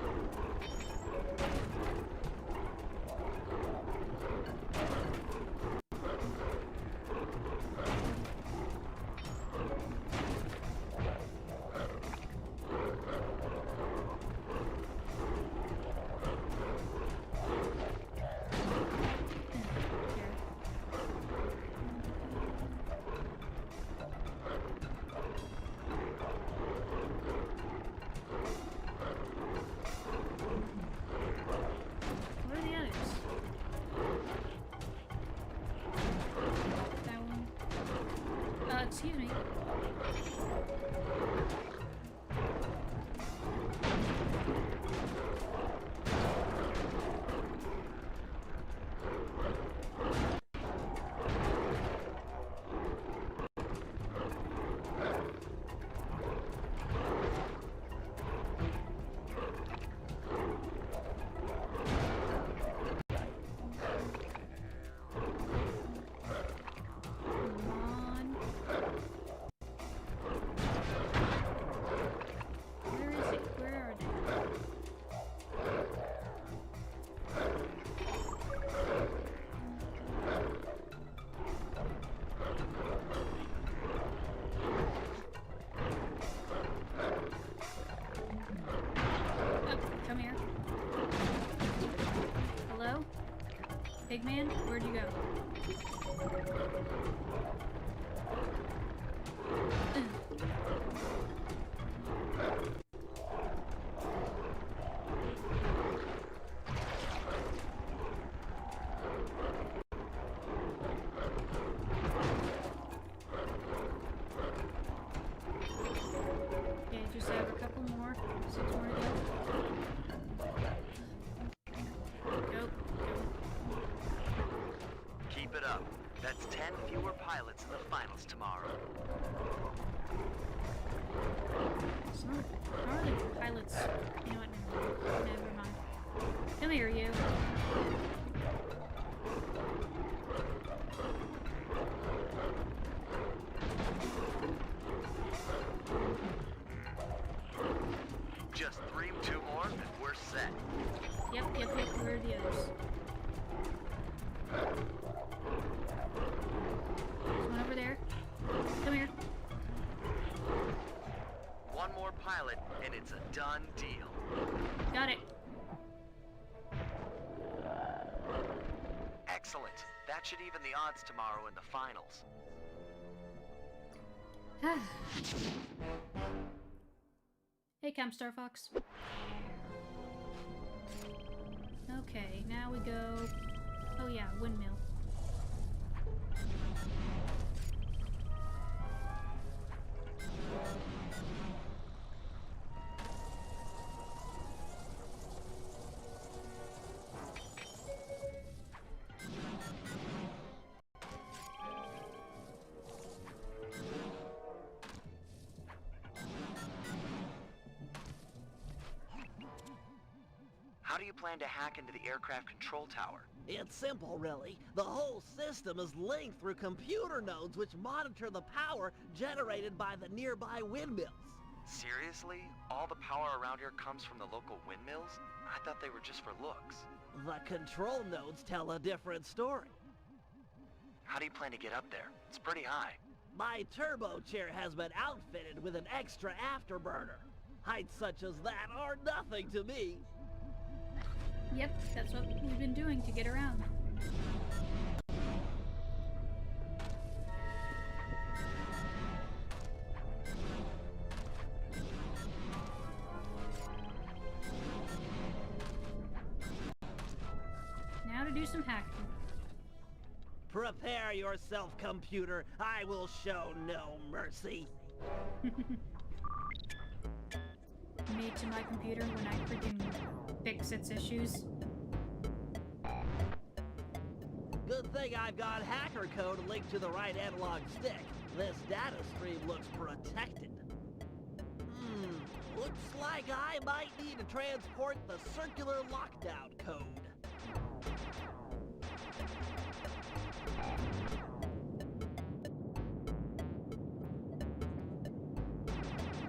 Where are the others? That one. Excuse me. Come on. Where is it? Where are they? Oh, come here. Hello? Big man, where'd you go? Okay, just have a couple more. 6 more to go. Go, go. Keep it up. That's 10 fewer pilots in the finals tomorrow. Some how are the pilots? You know what? Never mind. Come here, you. Done deal. Got it. Excellent. That should even the odds tomorrow in the finals. Hey, Camp Star Fox. Okay, now we go... Oh yeah, windmill. How do you plan to hack into the aircraft control tower? It's simple, really. The whole system is linked through computer nodes which monitor the power generated by the nearby windmills. Seriously? All the power around here comes from the local windmills? I thought they were just for looks. The control nodes tell a different story. How do you plan to get up there? It's pretty high. My turbo chair has been outfitted with an extra afterburner. Heights such as that are nothing to me. Yep, that's what we've been doing to get around. Now to do some hacking. Prepare yourself, computer. I will show no mercy. Made to my computer when I freaking fix its issues. Good thing I've got hacker code linked to the right analog stick. This data stream looks protected. Looks like I might need to transport the circular lockdown code.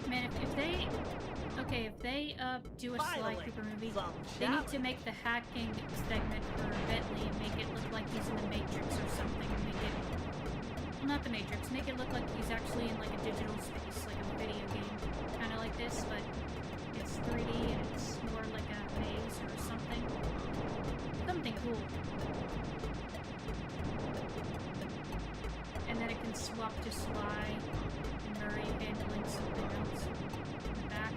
Man, if they... Okay, if they do a Sly Finally, Cooper movie, some they need to challenge. make the hacking segment for Bentley and make it look like he's in the Matrix or something. And make it... Well, not the Matrix. Make it look like he's actually in like a digital space, like a video game. Kind of like this, but it's 3D and it's more like a maze or something. Something cool. And then it can swap to Sly and Murray handling something else in the back.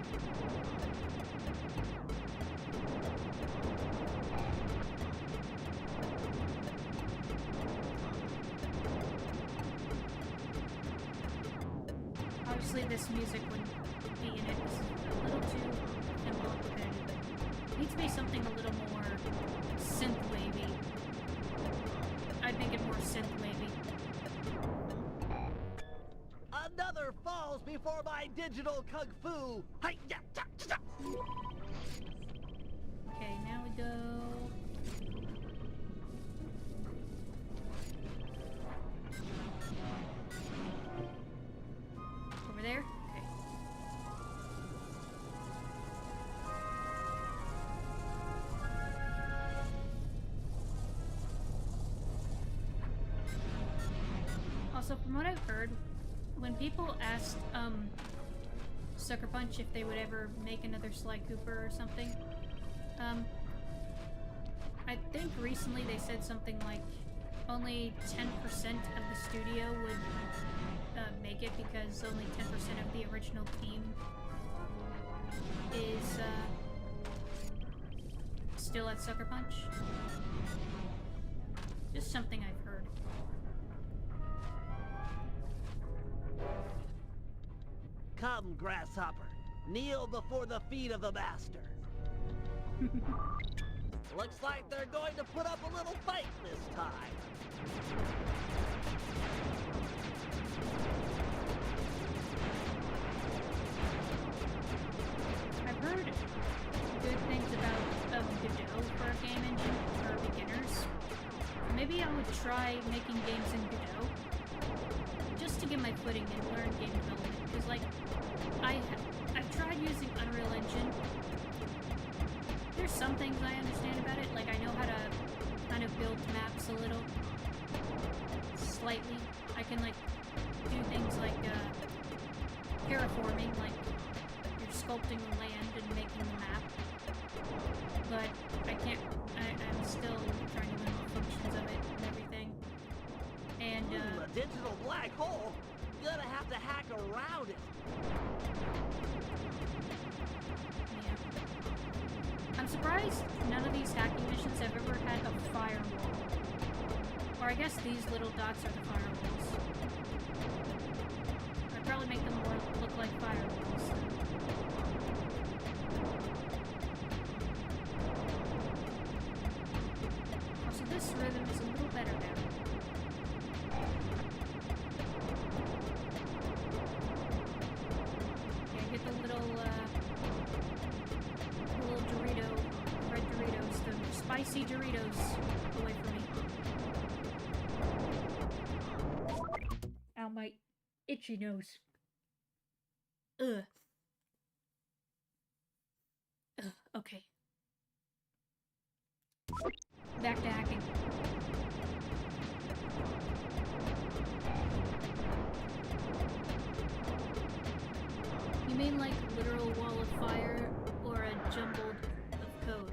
Obviously this music wouldn't be in it. It's a little too simple and repetitive. It needs to be something a little more synth-wavy. I'd make it more synth-wavy. Another falls before my digital kung fu. Hi-ya, cha-cha-cha. Okay, now we go... Over there? Okay. Also, from what I've heard, when people asked, Sucker Punch if they would ever make another Sly Cooper or something, I think recently they said something like only 10% of the studio would make it because only 10% of the original team is still at Sucker Punch. Just something I've heard. Come, grasshopper. Kneel before the feet of the master. Looks like they're going to put up a little fight this time. I've heard good things about Godot for a game engine for beginners. Maybe I would try making games in Godot just to get my footing and learn game development. Because, like, I've tried using Unreal Engine. There's some things I understand about it. Like, I know how to kind of build maps a little. Slightly. I can, like, do things like terraforming, like you're sculpting the land and in making the map, but I'm still trying to learn the functions of it and everything. And, A digital black hole? Gonna have to hack around it. yeah. I'm surprised none of these hacking missions have ever had a firewall. Or I guess these little dots are the firewalls. I'd probably make them more look like firewalls. Also, this rhythm is a little better now. Okay, get the little Dorito, red Doritos, the spicy Doritos away from me. Ow, my itchy nose. Ugh. Ugh, okay. Back to hacking. You mean like literal wall of fire or a jumbled of code?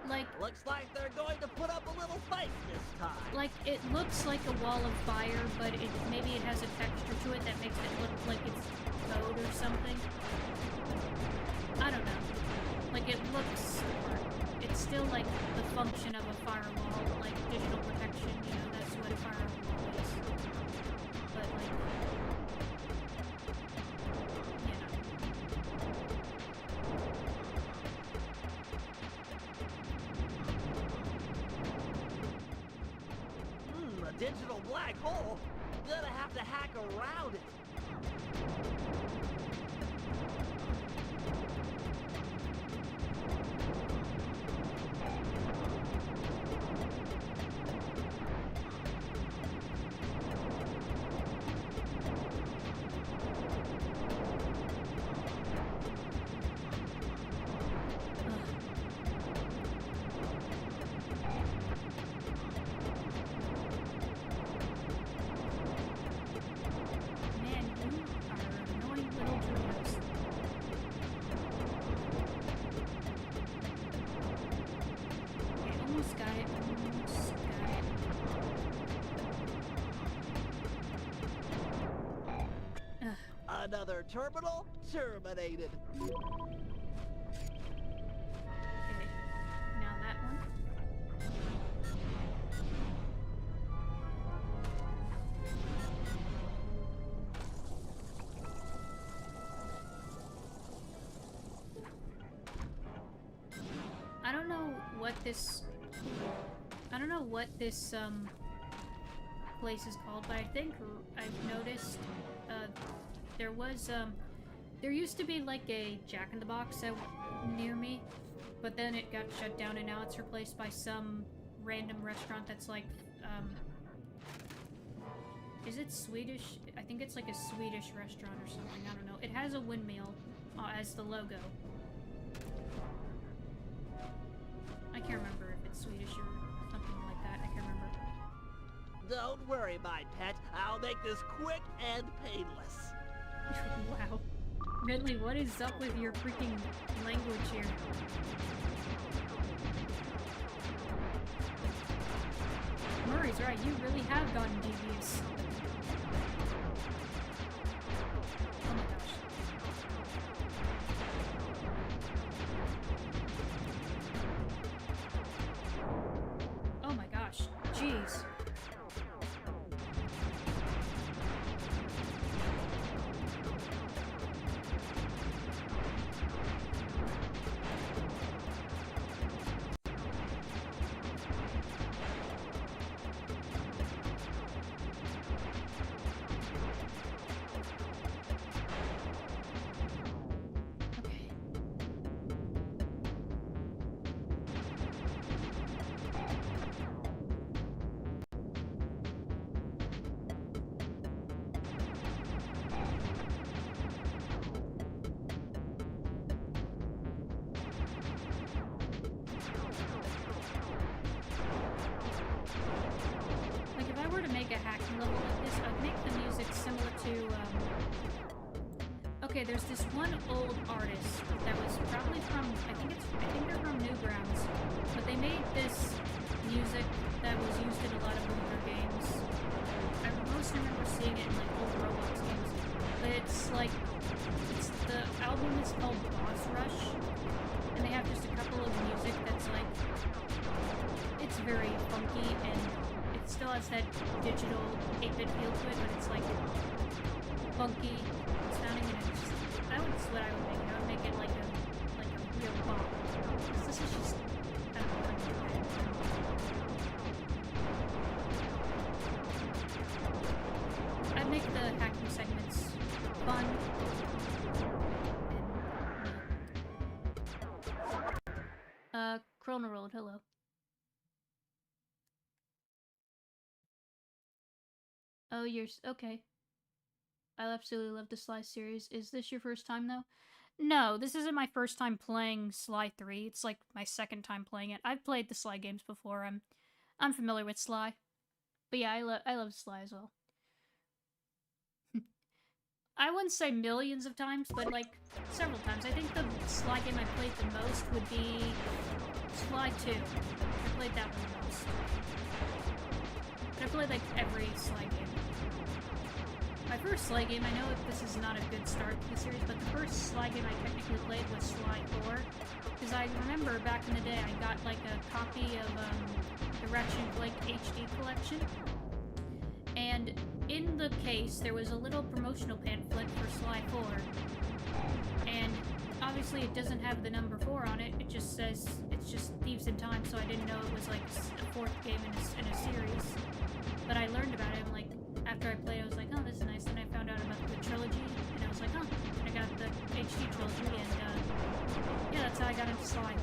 Like, Looks like they're going to put up a little fight this time. like it looks like a wall of fire, but maybe it has a texture to it that makes it look like it's code or something. I don't know. Like it looks, it's still like the function of a firewall, like digital protection, you know, that's what a firewall is. But like, you know. A digital black hole? Gonna have to hack around it. Man, you are annoying little Doritos. Okay, almost got it. Almost got it. Ugh. Another terminal terminated. Okay. Now that one. I don't know what this place is called, but I think I've noticed there used to be like a Jack in the Box near me, but then it got shut down and now it's replaced by some random restaurant that's like is it Swedish? I think it's like a Swedish restaurant or something. I don't know. It has a windmill as the logo. I can't remember if it's Swedish or something like that. I can't remember. Don't worry, my pet. I'll make this quick and painless. Wow. Ridley, what is up with your freaking language here? Murray's right, you really have gotten devious. Oh my gosh. Oh my gosh. Jeez. Okay. Like, if I were to make a hacking level like this, I'd make the music similar to, Okay, there's this one old artist that was probably from, I think they're from Newgrounds, but they made this music that was used in a lot of older games. I most remember seeing it in like old Roblox games. But the album is called Boss Rush, and they have just a couple of music that's like, it's very funky, and it still has that digital 8-bit feel to it, but it's like funky sounding, and it's just, that's what I would make it. I would make it like a real bop. This is just kind of fun to play. I make the hacking segments fun. Chrono Rolled, hello. Oh, okay. I absolutely love the Sly series. Is this your first time, though? No, this isn't my first time playing Sly 3. It's like my second time playing it. I've played the Sly games before. I'm familiar with Sly. But yeah, I love Sly as well. I wouldn't say millions of times, but like several times. I think the Sly game I played the most would be Sly 2. I played that one the most. But I played like every Sly game. My first Sly game, I know this is not a good start to the series, but the first Sly game I technically played was Sly 4. Because I remember back in the day I got like a copy of the Ratchet & Clank HD collection. And in the case, there was a little promotional pamphlet for Sly 4. And obviously it doesn't have the number 4 on it, it just says, it's just Thieves in Time, so I didn't know it was like a fourth game in a series. But I learned about it, and like, after I played, I was like, oh, this is nice, and I found out about the trilogy, and I was like, oh, and I got the HD trilogy, and yeah, that's how I got into Sly.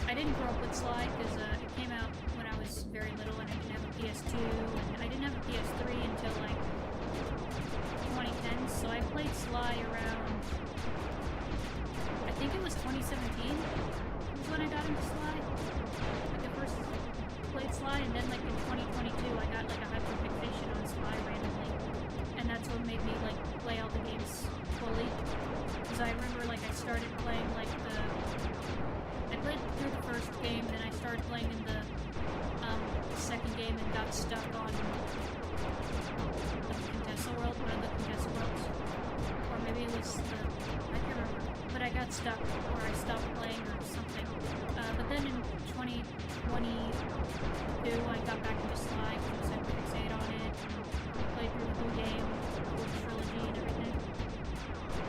I didn't grow up with Sly, because it came out when I was very little, and I didn't have a PS2, and I didn't have a PS3 until like 2010, so I played Sly around, I think it was 2017 was when I got into Sly. Like I first played Sly, and then like in 2022 I got like a hyperfixation on Sly randomly, and that's what made me like play all the games fully. Because I remember like I started playing like I played through the first game, then I started playing in the second game and got stuck on the Contessa world, one of the Contessa worlds. Or maybe it was I can't remember. But I got stuck, or I stopped playing or something. But then in 2022, I got back into Sly, because I could fixate on it, and played through the whole game, the whole trilogy and everything.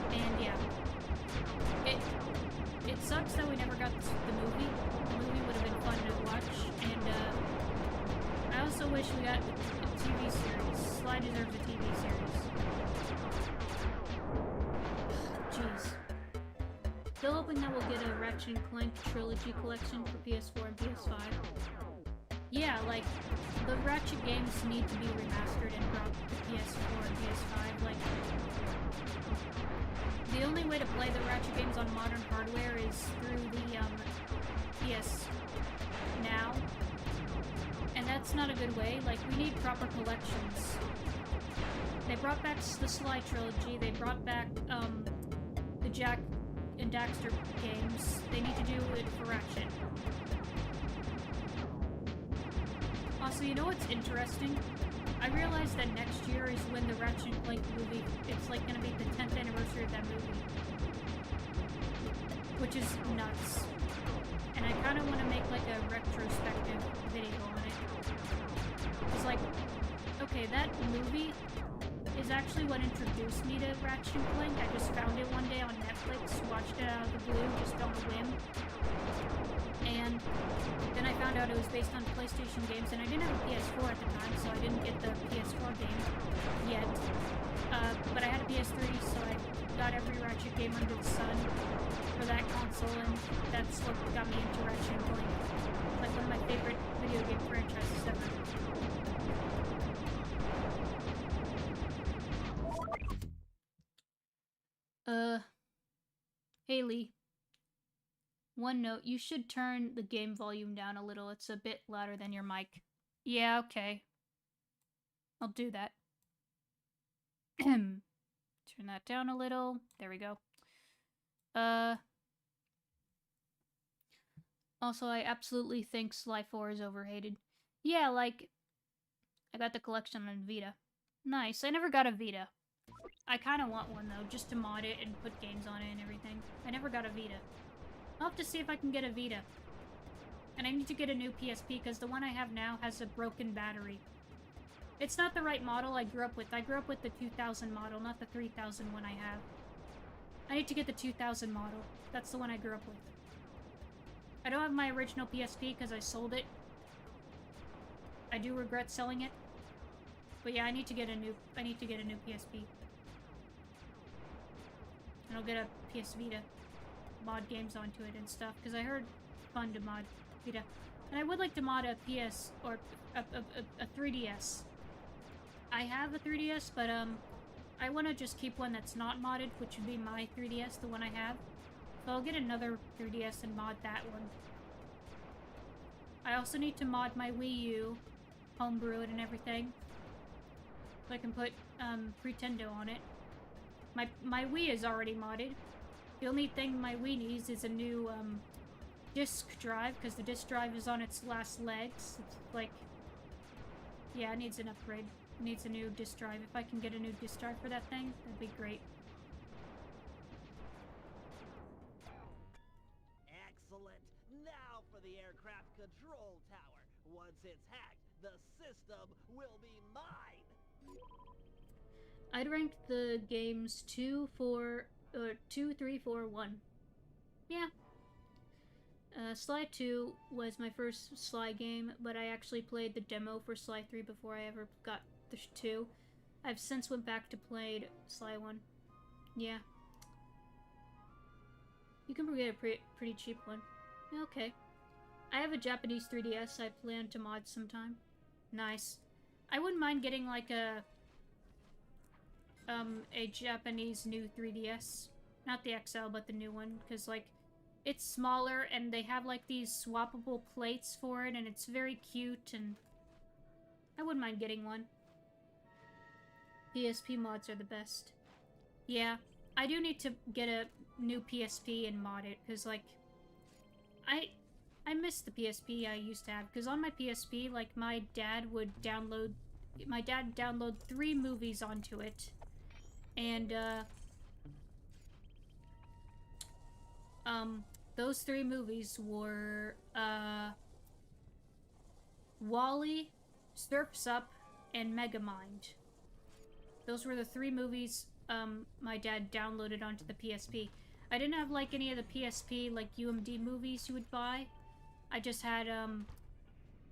And yeah. It sucks that we never got the movie. The movie would have been fun to watch, and I also wish we got a TV series. Sly deserves a TV series. Jeez. Still hoping that we'll get a Ratchet & Clank trilogy collection for PS4 and PS5. Yeah, like, the Ratchet games need to be remastered and brought to PS4 and PS5. Like, the only way to play the Ratchet games on modern hardware is through the PS Now, and that's not a good way. Like, we need proper collections. They brought back the Sly trilogy, they brought back the Jak and Daxter games. They need to do it for Ratchet. Also, you know what's interesting? I realized that next year is when the Ratchet & Clank movie, it's like gonna be the 10th anniversary of that movie. Which is nuts. And I kinda wanna make like a retrospective video on it. It's like, okay, that movie is actually what introduced me to Ratchet & Clank. I just found it one day on Netflix, watched it out of the blue, just on a whim. And then I found out it was based on PlayStation games, and I didn't have a PS4 at the time, so I didn't get the PS4 game yet. But I had a PS3, so I got every Ratchet game under the sun for that console, and that's what got me into Ratchet & Clank. Like one of my favorite video game franchises ever. Haley. One note, you should turn the game volume down a little. It's a bit louder than your mic. Yeah, okay. I'll do that. Turn Turn that down a little. There we go. Also, I absolutely think Sly 4 is overhated. Yeah, like, I got the collection on Vita. Nice. I never got a Vita. I kind of want one, though, just to mod it and put games on it and everything. I never got a Vita. I'll have to see if I can get a Vita. And I need to get a new PSP, because the one I have now has a broken battery. It's not the right model I grew up with. I grew up with the 2000 model, not the 3000 one I have. I need to get the 2000 model. That's the one I grew up with. I don't have my original PSP because I sold it. I do regret selling it. But yeah, I need to get a new PSP. And I'll get a PS Vita. Mod games onto it and stuff, because I heard it's fun to mod Vita. And I would like to mod a PS or a 3DS. I have a 3DS, but I want to just keep one that's not modded, which would be my 3DS, the one I have. So I'll get another 3DS and mod that one. I also need to mod my Wii U, homebrew it and everything, so I can put Pretendo on it. My Wii is already modded. The only thing my Wii needs is a new disk drive, because the disk drive is on its last legs. It's like, yeah, it needs an upgrade. It needs a new disk drive. If I can get a new disk drive for that thing, that'd be great. Excellent. Now for the aircraft control tower. Once it's hacked, the system will be mine. I'd rank the games 2, 3, 4, 1. Yeah. Sly 2 was my first Sly game, but I actually played the demo for Sly 3 before I ever got the 2. I've since went back to played Sly 1. Yeah. You can get a pretty cheap one. Okay. I have a Japanese 3DS I plan to mod sometime. Nice. I wouldn't mind getting like a Japanese new 3DS. Not the XL, but the new one, because like it's smaller and they have like these swappable plates for it and it's very cute, and I wouldn't mind getting one. PSP mods are the best. Yeah, I do need to get a new PSP and mod it, because like I miss the PSP I used to have, because on my PSP, like my dad download 3 movies onto it, and those 3 movies were Wall-E, Surf's Up, and Megamind. Those were the 3 movies my dad downloaded onto the PSP. I didn't have like any of the PSP like UMD movies you would buy. I just had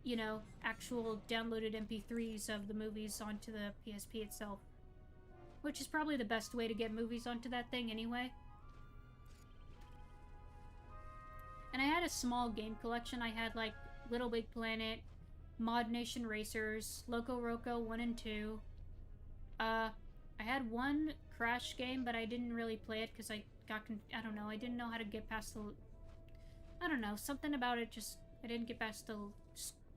you know, actual downloaded MP3s of the movies onto the PSP itself, which is probably the best way to get movies onto that thing anyway. And I had a small game collection. I had like Little Big Planet, Mod Nation Racers, Loco Roco 1 and 2. I had one Crash game, but I didn't really play it because I don't know, I didn't know how to get past the... I don't know, something about it just... I didn't get past the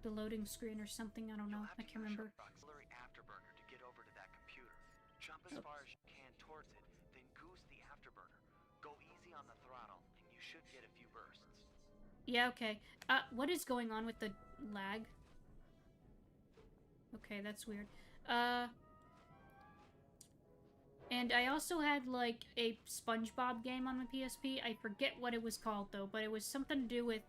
loading screen or something, I don't know, I can't remember. Auxiliary afterburner to get over to that computer. Jump as far as you can towards it, then goose the afterburner. Go easy on the throttle, and you should get a few bursts. Yeah, okay. What is going on with the lag? Okay, that's weird. And I also had, like, a SpongeBob game on my PSP. I forget what it was called, though, but it was something to do with...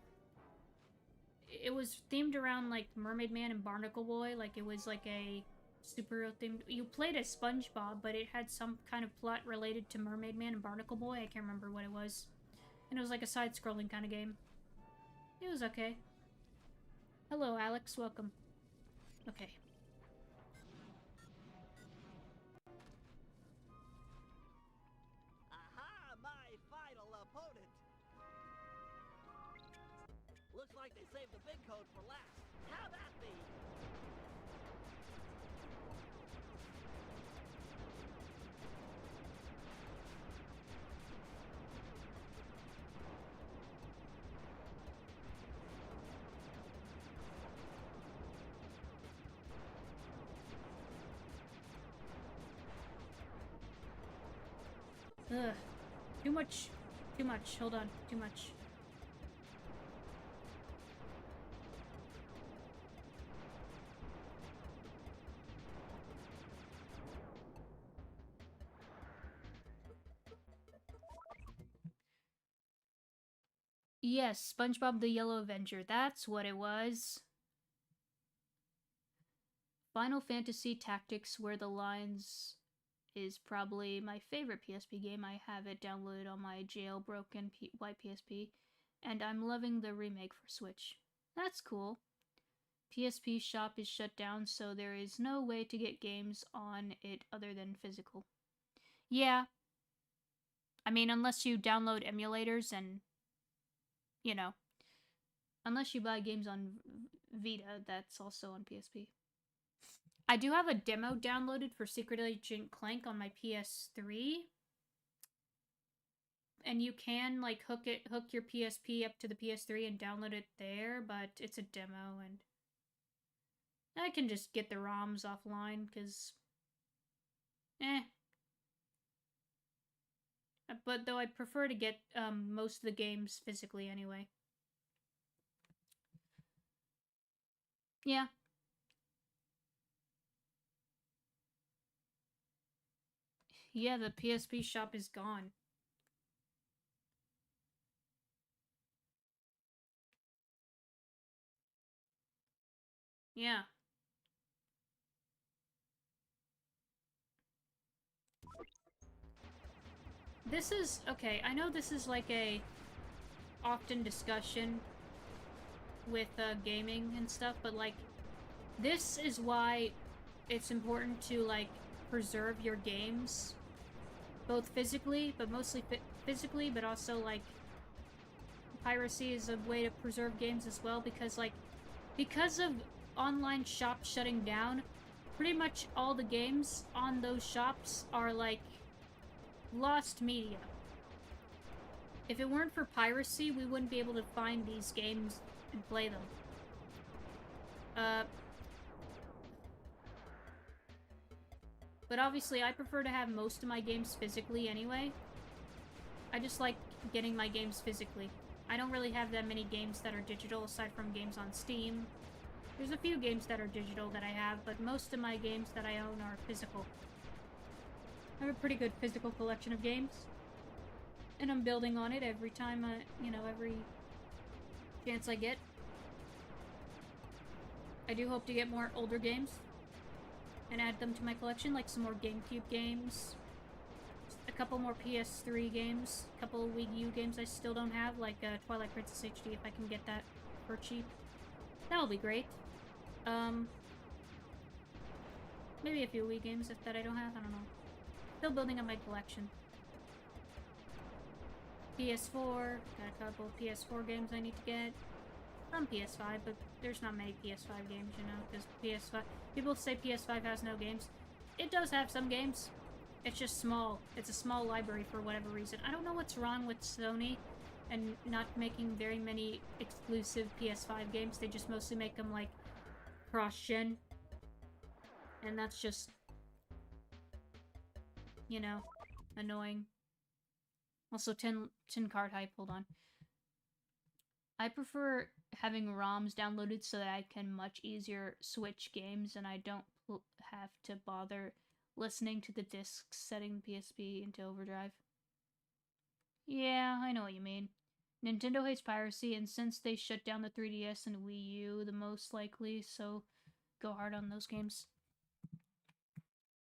It was themed around, like, Mermaid Man and Barnacle Boy. Like, it was, like, a superhero themed... You played as SpongeBob, but it had some kind of plot related to Mermaid Man and Barnacle Boy. I can't remember what it was. And it was, like, a side-scrolling kind of game. It was okay. Hello, Alex. Welcome. Okay. Aha, my final opponent. Looks like they saved the big code for last. How that be? Ugh. Too much. Too much. Hold on. Too much. Yes, SpongeBob the Yellow Avenger. That's what it was. Final Fantasy Tactics Where the Lines is probably my favorite PSP game. I have it downloaded on my jailbroken white PSP, and I'm loving the remake for Switch. That's cool. PSP shop is shut down, so there is no way to get games on it other than physical. Yeah. I mean, unless you download emulators and, you know, unless you buy games on Vita, that's also on PSP. I do have a demo downloaded for Secret Agent Clank on my PS3. And you can, like, hook your PSP up to the PS3 and download it there, but it's a demo, and I can just get the ROMs offline, because, But though I prefer to get most of the games physically anyway. Yeah. Yeah, the PSP shop is gone. Yeah. This is, okay, I know this is like a often discussion with gaming and stuff, but like, this is why it's important to like preserve your games, both physically, but mostly physically, but also like piracy is a way to preserve games as well, because like, because of online shops shutting down, pretty much all the games on those shops are like lost media. If it weren't for piracy, we wouldn't be able to find these games and play them. But obviously I prefer to have most of my games physically anyway. I just like getting my games physically. I don't really have that many games that are digital aside from games on Steam. There's a few games that are digital that I have, but most of my games that I own are physical. I have a pretty good physical collection of games. And I'm building on it every time every chance I get. I do hope to get more older games and add them to my collection, like some more GameCube games, a couple more PS3 games, a couple of Wii U games I still don't have, like Twilight Princess HD if I can get that for cheap. That will be great. Maybe a few Wii games that I don't have, I don't know. Still building up my collection. PS4, got a couple of PS4 games I need to get. Some PS5, but there's not many PS5 games, you know, because PS5... People say PS5 has no games. It does have some games. It's just small. It's a small library for whatever reason. I don't know what's wrong with Sony and not making very many exclusive PS5 games. They just mostly make them, like, cross-gen. And that's just... you know, annoying. Also, 10 card hype, hold on. I prefer having ROMs downloaded so that I can much easier switch games and I don't have to bother listening to the discs setting the PSP into overdrive. Yeah, I know what you mean. Nintendo hates piracy, and since they shut down the 3DS and Wii U the most likely, so go hard on those games.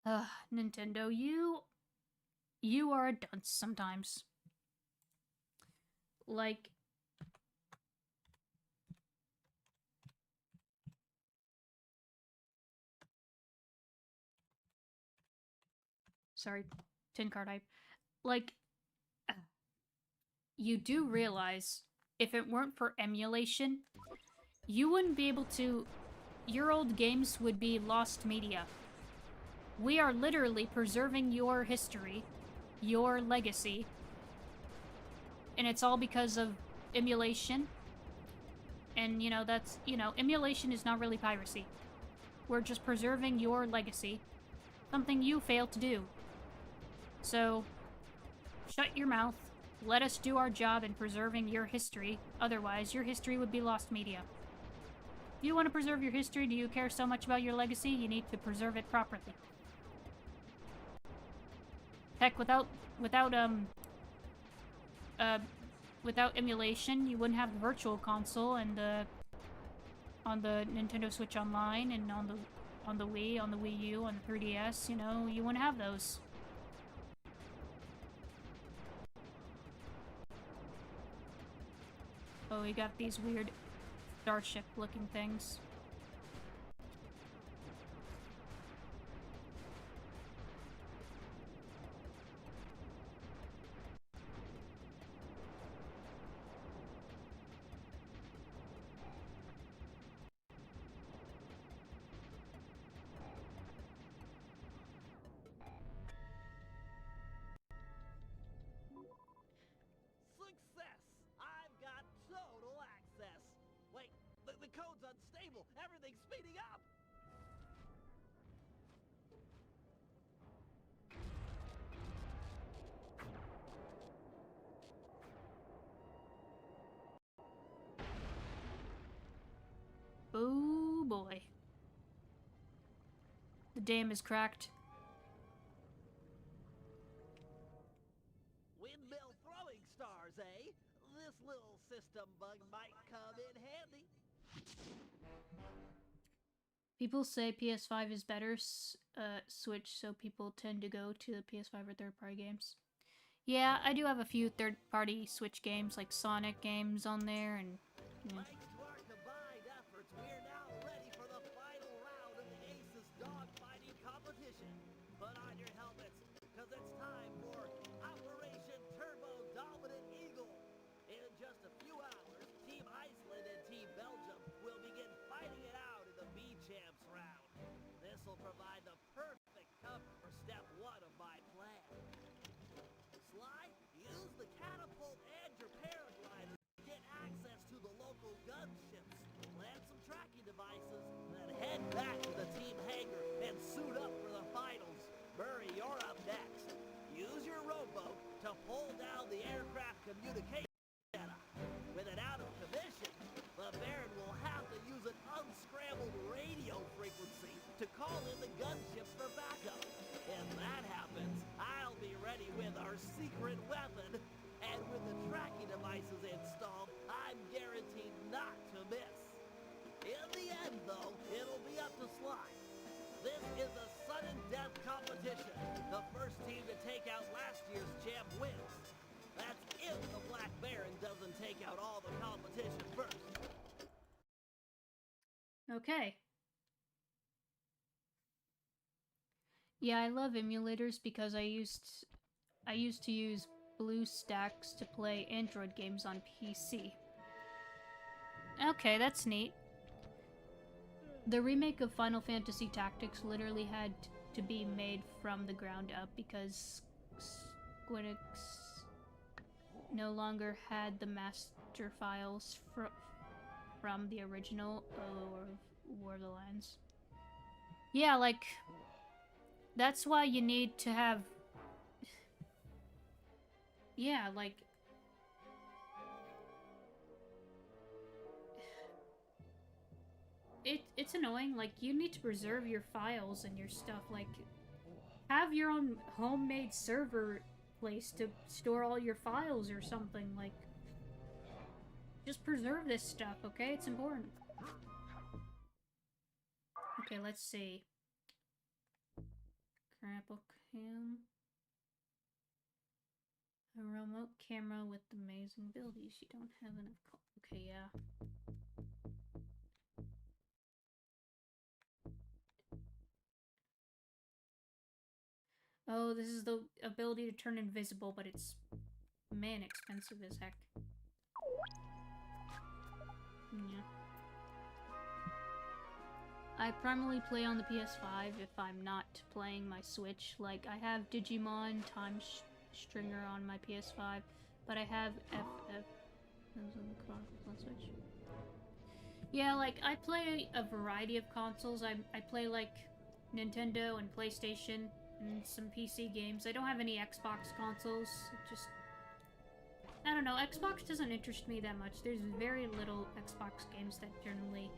Ugh, Nintendo, you are a dunce sometimes. Like... Sorry, 10 card hype. Like, you do realize, if it weren't for emulation, you wouldn't be able to... Your old games would be lost media. We are literally preserving your history, your legacy, and it's all because of emulation. And, you know, that's, you know, emulation is not really piracy. We're just preserving your legacy. Something you failed to do. So, Shut your mouth. Let us do our job in preserving your history. Otherwise, your history would be lost media. If you want to preserve your history, do you care so much about your legacy? You need to preserve it properly. Heck, without emulation, you wouldn't have the Virtual Console and on the Nintendo Switch Online and on the Wii, on the Wii U, on the 3DS. You know, you wouldn't have those. Oh, we got these weird starship-looking things. Success! I've got total access. Wait, the code's unstable. Everything's speeding up. Oh boy. The dam is cracked. Windmill throwing stars, eh? This little system bug might come in handy. People say PS5 is better, Switch, so people tend to go to the PS5 or third-party games. Yeah, I do have a few third-party Switch games, like Sonic games on there, and... yeah. Thanks to our combined efforts, we're now ready for the final round of the Aces dogfighting competition. Put on your helmets, because it's time for Operation Turbo Dominant Eagle. In just a few hours, Team Iceland and Team Belgium will begin fighting it out in the B-Champs round. This will provide the perfect cover for step 1 of my plan. Sly, use the catapult and your paraglider to get access to the local gunships. Plant some tracking devices, then head back to the team hangar and suit up for the finals. Murray, you're up next. Use your rowboat to pull down the aircraft communication antenna. With it out of commission, the Baron will have to use an unscrambled radio frequency to call in the gunships for backup. If that happens, I'll be ready with our secret weapon, and with the tracking devices installed, I'm guaranteed not to miss. In the end, though, it'll be up to Sly. This is a sudden death competition. The first team to take out last year's champ wins. That's if the Black Baron doesn't take out all the competition first. Okay. Yeah, I love emulators because I used to use BlueStacks to play Android games on PC. Okay, that's neat. The remake of Final Fantasy Tactics literally had to be made from the ground up because Squeenix no longer had the master files from the original War of the Lands. Yeah, like, that's why you need to have... yeah, like... It's annoying, like, you need to preserve your files and your stuff, like, have your own homemade server place to store all your files or something, like, just preserve this stuff, okay? It's important. Okay, let's see. Grapple cam. A remote camera with amazing abilities. You don't have enough. Okay, yeah. Oh, this is the ability to turn invisible, but it's, man, expensive as heck. Yeah. I primarily play on the PS5 if I'm not playing my Switch. Like, I have Digimon Time Stringer on my PS5, but I have FF Chronicles on Switch. Yeah, like, I play a variety of consoles. I play, like, Nintendo and PlayStation. and some PC games. I don't have any Xbox consoles. Just, I don't know, Xbox doesn't interest me that much. There's very little Xbox games that generally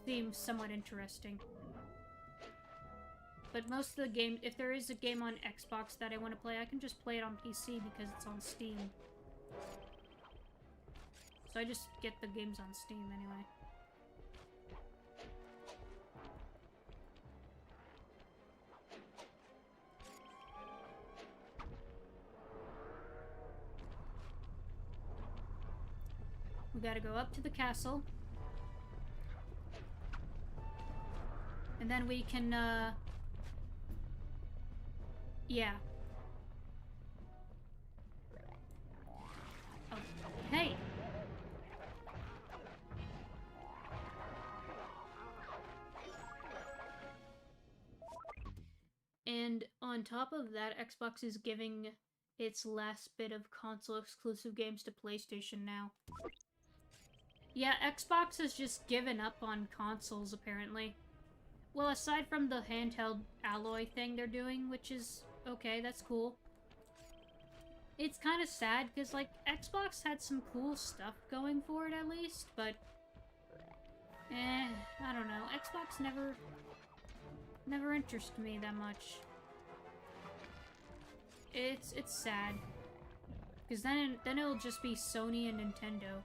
seem somewhat interesting. But most of the game, if there is a game on Xbox that I want to play, I can just play it on PC because it's on Steam. So I just get the games on Steam anyway. We gotta go up to the castle. And then we can, yeah. Oh, hey! And on top of that, Xbox is giving its last bit of console-exclusive games to PlayStation now. Yeah, Xbox has just given up on consoles, apparently. Well, aside from the handheld alloy thing they're doing, which is okay, that's cool. It's kind of sad, because, like, Xbox had some cool stuff going for it, at least, but... I don't know. Xbox never interested me that much. It's sad. Because then it'll just be Sony and Nintendo.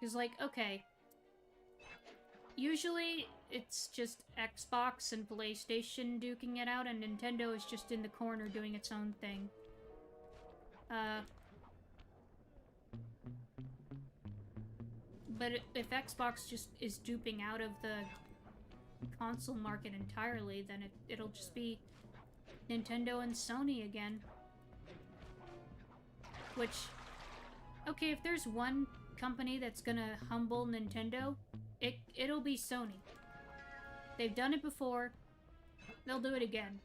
Because, like, okay. Usually, it's just Xbox and PlayStation duking it out, and Nintendo is just in the corner doing its own thing. But if Xbox just is duping out of the console market entirely, then it'll just be Nintendo and Sony again. Which, okay, if there's one company that's gonna humble Nintendo, it'll be Sony. They've done it before. They'll do it again.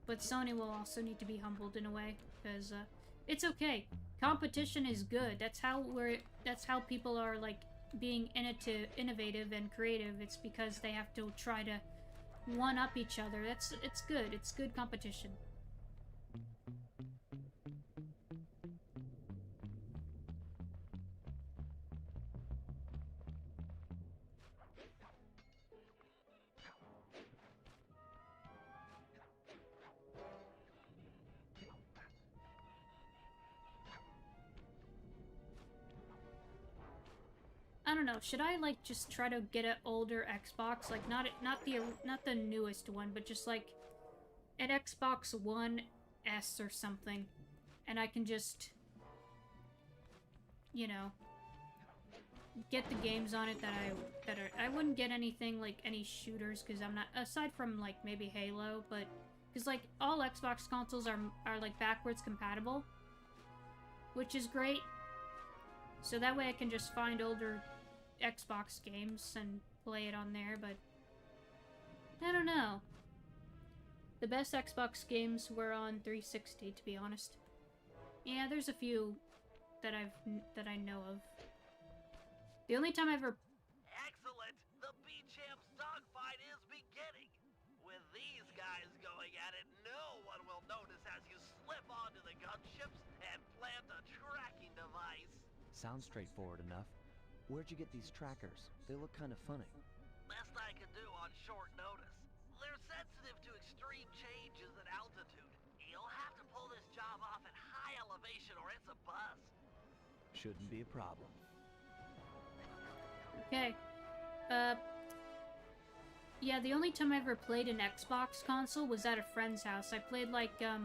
But Sony will also need to be humbled in a way, because it's okay. Competition is good. That's how people are, like, being innovative and creative. It's because they have to try to one up each other. It's good. It's good competition. I don't know, should I, like, just try to get an older Xbox? Like, not the newest one, but just, like, an Xbox One S or something. And I can just, you know, get the games on it that I wouldn't get anything, like, any shooters, because I'm not, aside from, like, maybe Halo, but, because, like, all Xbox consoles are, like, backwards compatible, which is great. So that way I can just find older Xbox games and play it on there, but I don't know. The best Xbox games were on 360, to be honest. Yeah, there's a few that I know of. The only time I ever... Excellent! The B-Champs dogfight is beginning! With these guys going at it, no one will notice as you slip onto the gunships and plant a tracking device. Sounds straightforward enough. Where'd you get these trackers? They look kind of funny. Best I can do on short notice. They're sensitive to extreme changes in altitude. You'll have to pull this job off at high elevation or it's a bust. Shouldn't be a problem. Okay. Yeah, the only time I ever played an Xbox console was at a friend's house. I played, like, I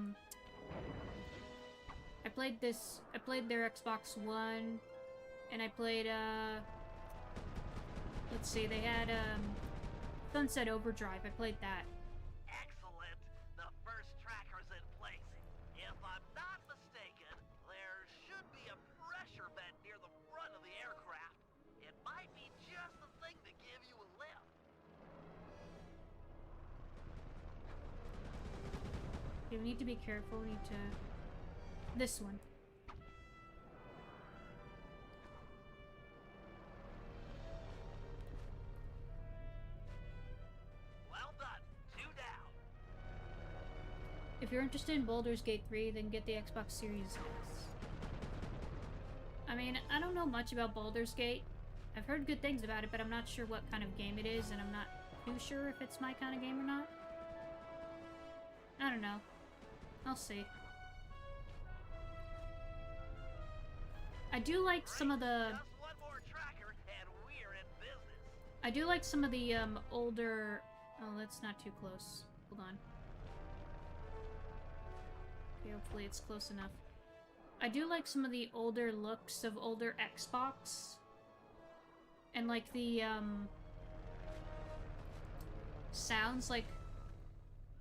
played their Xbox One, and I played, let's see, they had, Sunset Overdrive. I played that. Excellent. The first tracker's in place. If I'm not mistaken, there should be a pressure vent near the front of the aircraft. It might be just the thing to give you a lift. Okay, we need to be careful. We need to... This one. If you're interested in Baldur's Gate 3, then get the Xbox Series X. I mean, I don't know much about Baldur's Gate. I've heard good things about it, but I'm not sure what kind of game it is, and I'm not too sure if it's my kind of game or not. I don't know. I'll see. I do like some of the... Just one more tracker and we're in business. I do like some of the, older... Oh, that's not too close. Hold on. Okay, hopefully it's close enough. I do like some of the older looks of older Xbox. And like the, sounds like...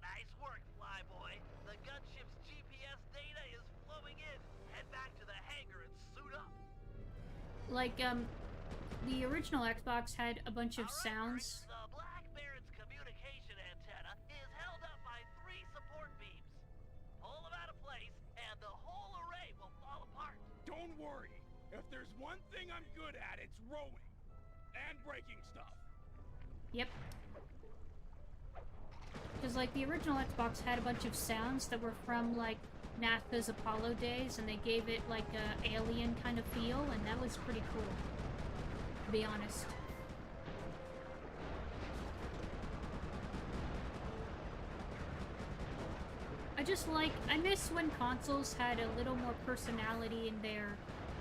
Nice work, Flyboy. The gunship's GPS data is flowing in. Head back to the hangar and suit up. Like, the original Xbox had a bunch of sounds. The Black Baron's communication antenna is held up by 3 support beams. Pull them out of place, and the whole array will fall apart. Don't worry. If there's one thing I'm good at, it's rowing. And breaking stuff. Yep. Because, like, the original Xbox had a bunch of sounds that were from, like, NASA's Apollo days, and they gave it, like, a alien kind of feel, and that was pretty cool, to be honest. I miss when consoles had a little more personality in their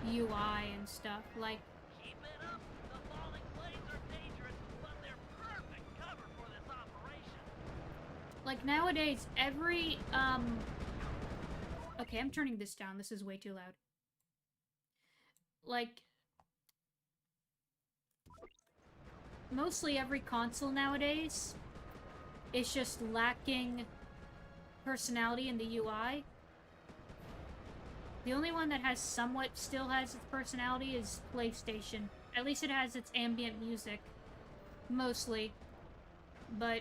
UI and stuff, like... Keep it up. The falling blades are dangerous, but they're perfect cover for this operation. Like, nowadays, every, Okay, I'm turning this down. This is way too loud. Like... Mostly every console nowadays is just lacking personality in the UI. The only one that has somewhat still has its personality is PlayStation. At least it has its ambient music. Mostly. But,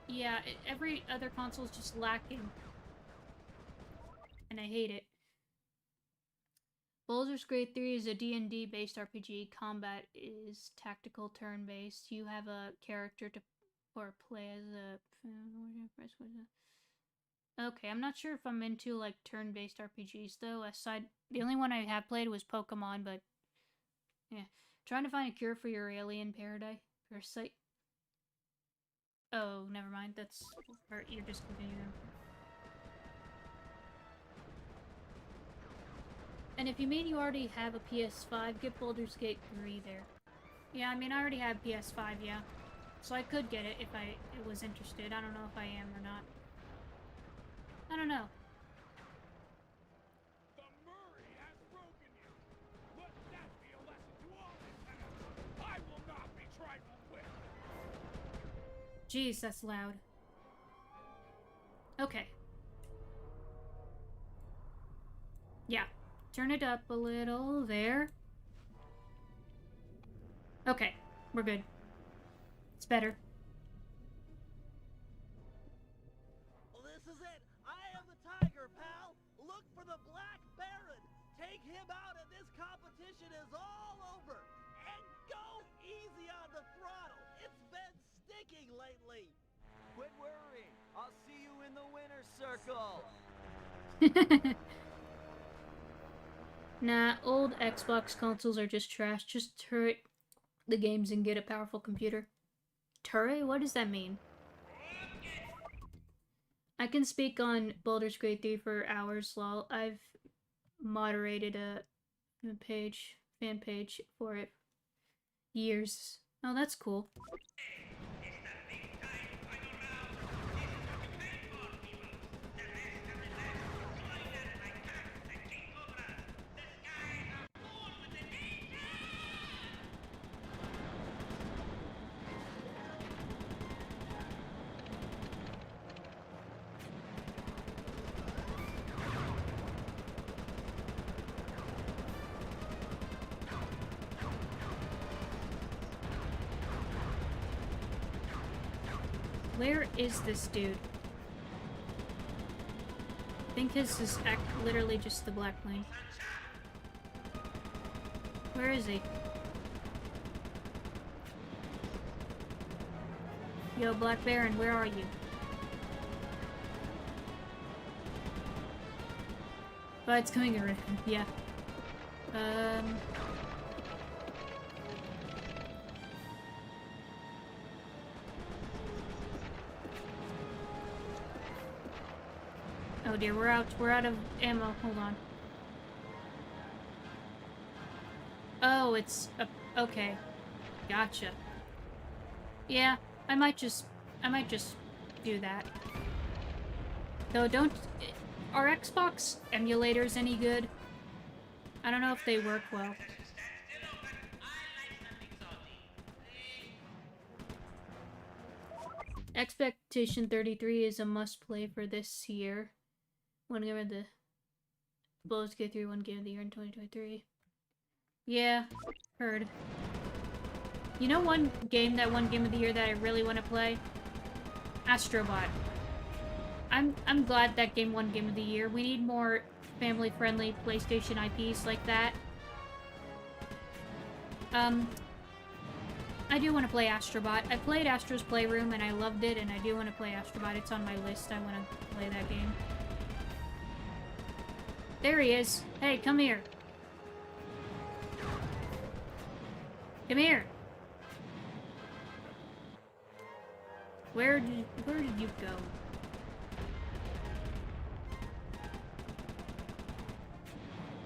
yeah, every other console is just lacking. And I hate it. Baldur's Gate 3 is a D&D based RPG. Combat is tactical turn-based. You have a character to play as a... Okay, I'm not sure if I'm into, like, turn-based RPGs, though. Aside, the only one I have played was Pokemon, but... Yeah. Trying to find a cure for your alien parasite. Oh, never mind. That's... Or you're just continuing. And if you mean you already have a PS5, get Baldur's Gate 3 there. Yeah, I mean, I already have PS5, yeah. So I could get it if I was interested. I don't know if I am or not. I don't know. The Murray has broken you. Let that be a lesson to all lieutenants. I will not be trifled with. Jeez, that's loud. Okay. Yeah. Turn it up a little. There. Okay. We're good. It's better. This is it. I am the tiger, pal. Look for the Black Baron. Take him out and this competition is all over. And go easy on the throttle. It's been sticking lately. Quit worrying. I'll see you in the winner's circle. Nah, old Xbox consoles are just trash. Just turret the games and get a powerful computer. Turret? What does that mean? I can speak on Baldur's Gate 3 for hours, lol. I've moderated a fan page for it. Years. Oh, that's cool. Where is this dude? I think his is literally just the black plane. Where is he? Yo, Black Baron, where are you? But it's coming around, yeah. Oh dear, we're out of ammo. Hold on. Oh, it's okay. Gotcha. Yeah, I might just do that. Though don't are Xbox emulators any good? I don't know if they work well. Expectation 33 is a must-play for this year. One game of the Baldur's Gate 3, one game of the year in 2023. Yeah, heard. You know one game of the year that I really want to play? Astrobot. I'm glad that game won Game of the Year. We need more family-friendly PlayStation IPs like that. I do want to play Astrobot. I played Astro's Playroom and I loved it, and I do want to play Astrobot. It's on my list. I want to play that game. There he is. Hey, come here. Come here. Where did you go?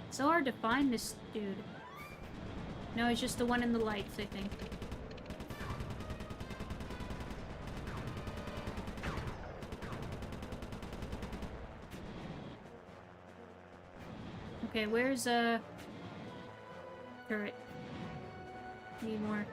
It's so hard to find this dude. No, it's just the one in the lights, I think. Okay, where's turret? Need more.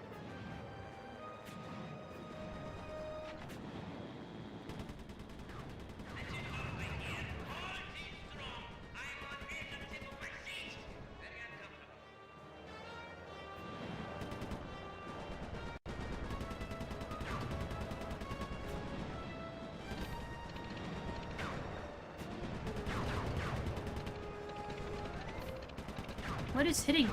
What is hitting me?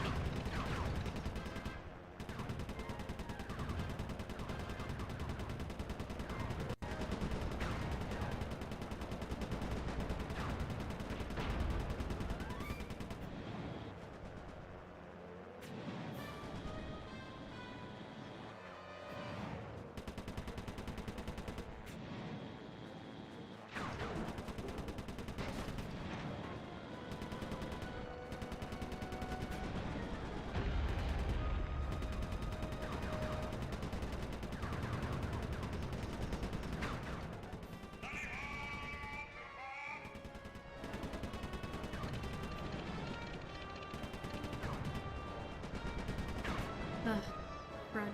Ugh, run.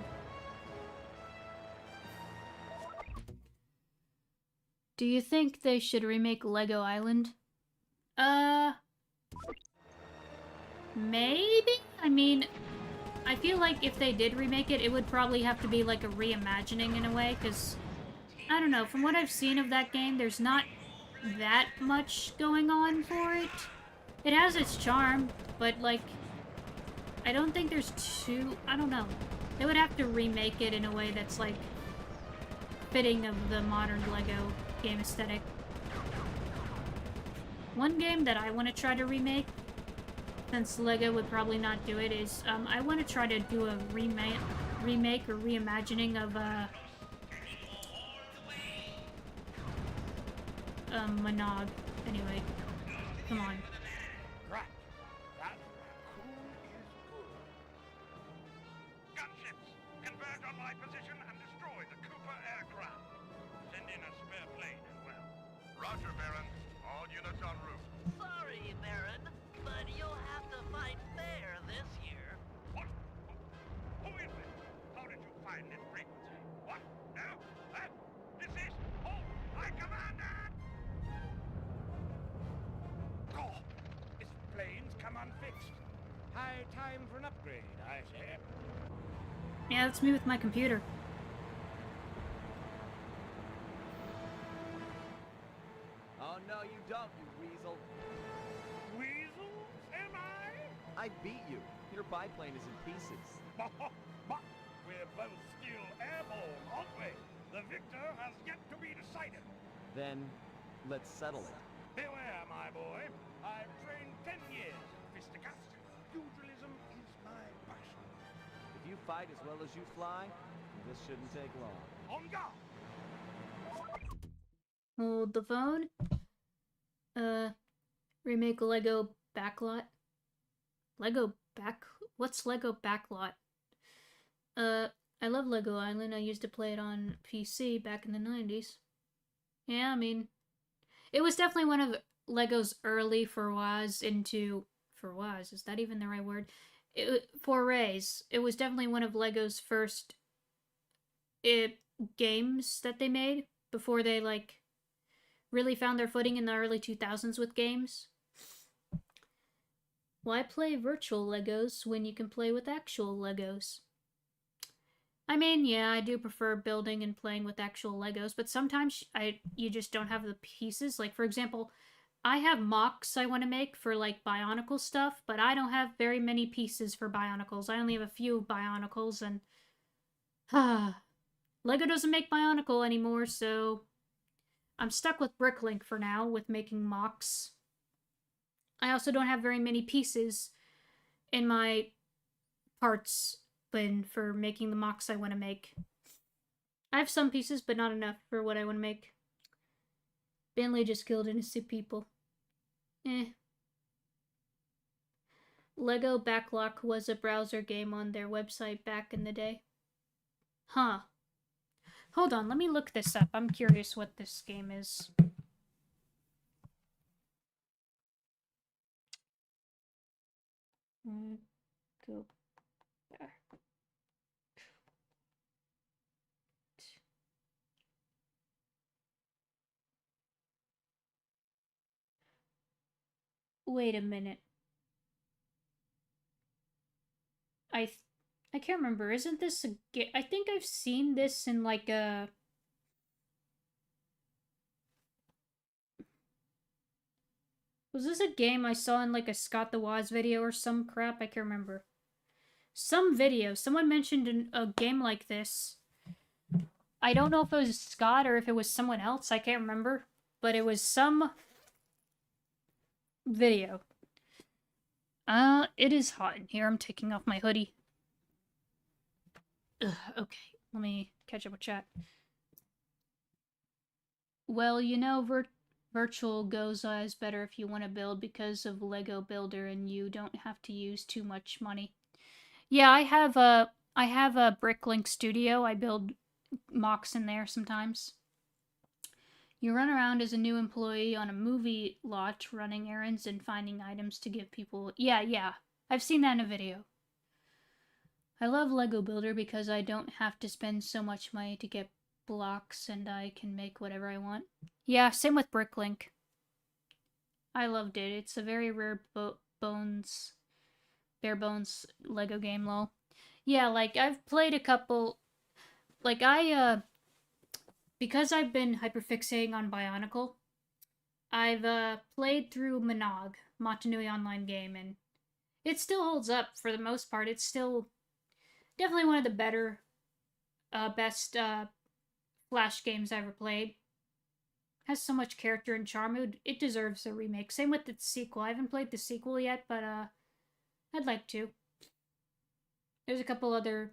Do you think they should remake Lego Island? Maybe? I mean, I feel like if they did remake it, it would probably have to be like a reimagining in a way, because, I don't know, from what I've seen of that game, there's not that much going on for it. It has its charm, but, like, I don't think there's I don't know. They would have to remake it in a way that's, like, fitting of the modern Lego game aesthetic. One game that I want to try to remake, since Lego would probably not do it, is, I want to try to do a remake or reimagining of, Monog. Anyway, come on. Right. That raccoon is good. Gunships, converge on my position and destroy the Cooper aircraft. Send in a spare plane as well. Roger, Baron. All units en route. Sorry, Baron, but you'll have to fight fair this year. What? Who is this? How did you find this frequency? What? No? This is... Oh, my commander! Oh, this plane's come unfixed. High time for an upgrade, I say. Yeah, that's me with my computer. Oh no, you don't, you weasel. Weasels, am I? I beat you. Your biplane is in pieces. But we're both still airborne, aren't we? The victor has yet to be decided. Then, let's settle it. Beware, my boy. I've trained 10 years in fisticuffs. Pugilism is my passion. If you fight as well as you fly, this shouldn't take long. On guard! Hold the phone. Remake Lego Backlot. What's Lego Backlot? I love Lego Island. I used to play it on PC back in the 90s. Yeah, I mean, it was definitely one of Lego's early forays into... Forays? Is that even the right word? Forays. It was definitely one of Lego's first games that they made before they, like, really found their footing in the early 2000s with games. Why play virtual Legos when you can play with actual Legos? I mean, yeah, I do prefer building and playing with actual Legos, but sometimes you just don't have the pieces. Like, for example, I have mocks I want to make for, like, Bionicle stuff, but I don't have very many pieces for Bionicles. I only have a few Bionicles, and... Lego doesn't make Bionicle anymore, so... I'm stuck with Bricklink for now, with making mocks. I also don't have very many pieces in my parts bin for making the mocks I want to make. I have some pieces, but not enough for what I want to make. Bentley just killed innocent people. Lego Backlot was a browser game on their website back in the day. Huh. Hold on, let me look this up. I'm curious what this game is. Go back. Wait a minute. I can't remember. Isn't this a game? I think I've seen this in like a... Was this a game I saw in like a Scott the Wise video or some crap? I can't remember. Some video. Someone mentioned a game like this. I don't know if it was Scott or if it was someone else. I can't remember. But it was some video. It is hot in here. I'm taking off my hoodie. Ugh, okay, let me catch up with chat. Well, you know, virtual goes is better if you want to build because of Lego Builder and you don't have to use too much money. Yeah, I have a Bricklink Studio. I build mocks in there sometimes. You run around as a new employee on a movie lot, running errands and finding items to give people... Yeah. I've seen that in a video. I love Lego Builder because I don't have to spend so much money to get blocks and I can make whatever I want. Yeah, same with Bricklink. I loved it. It's a very rare bare bones Lego game, lol. Yeah, like, I've played a couple... Like, because I've been hyperfixating on Bionicle, I've played through Monog, Motunui Online game, and it still holds up for the most part. It's still definitely one of the better, best Flash games I ever played. Has so much character and charm. It deserves a remake. Same with the sequel. I haven't played the sequel yet, but I'd like to. There's a couple other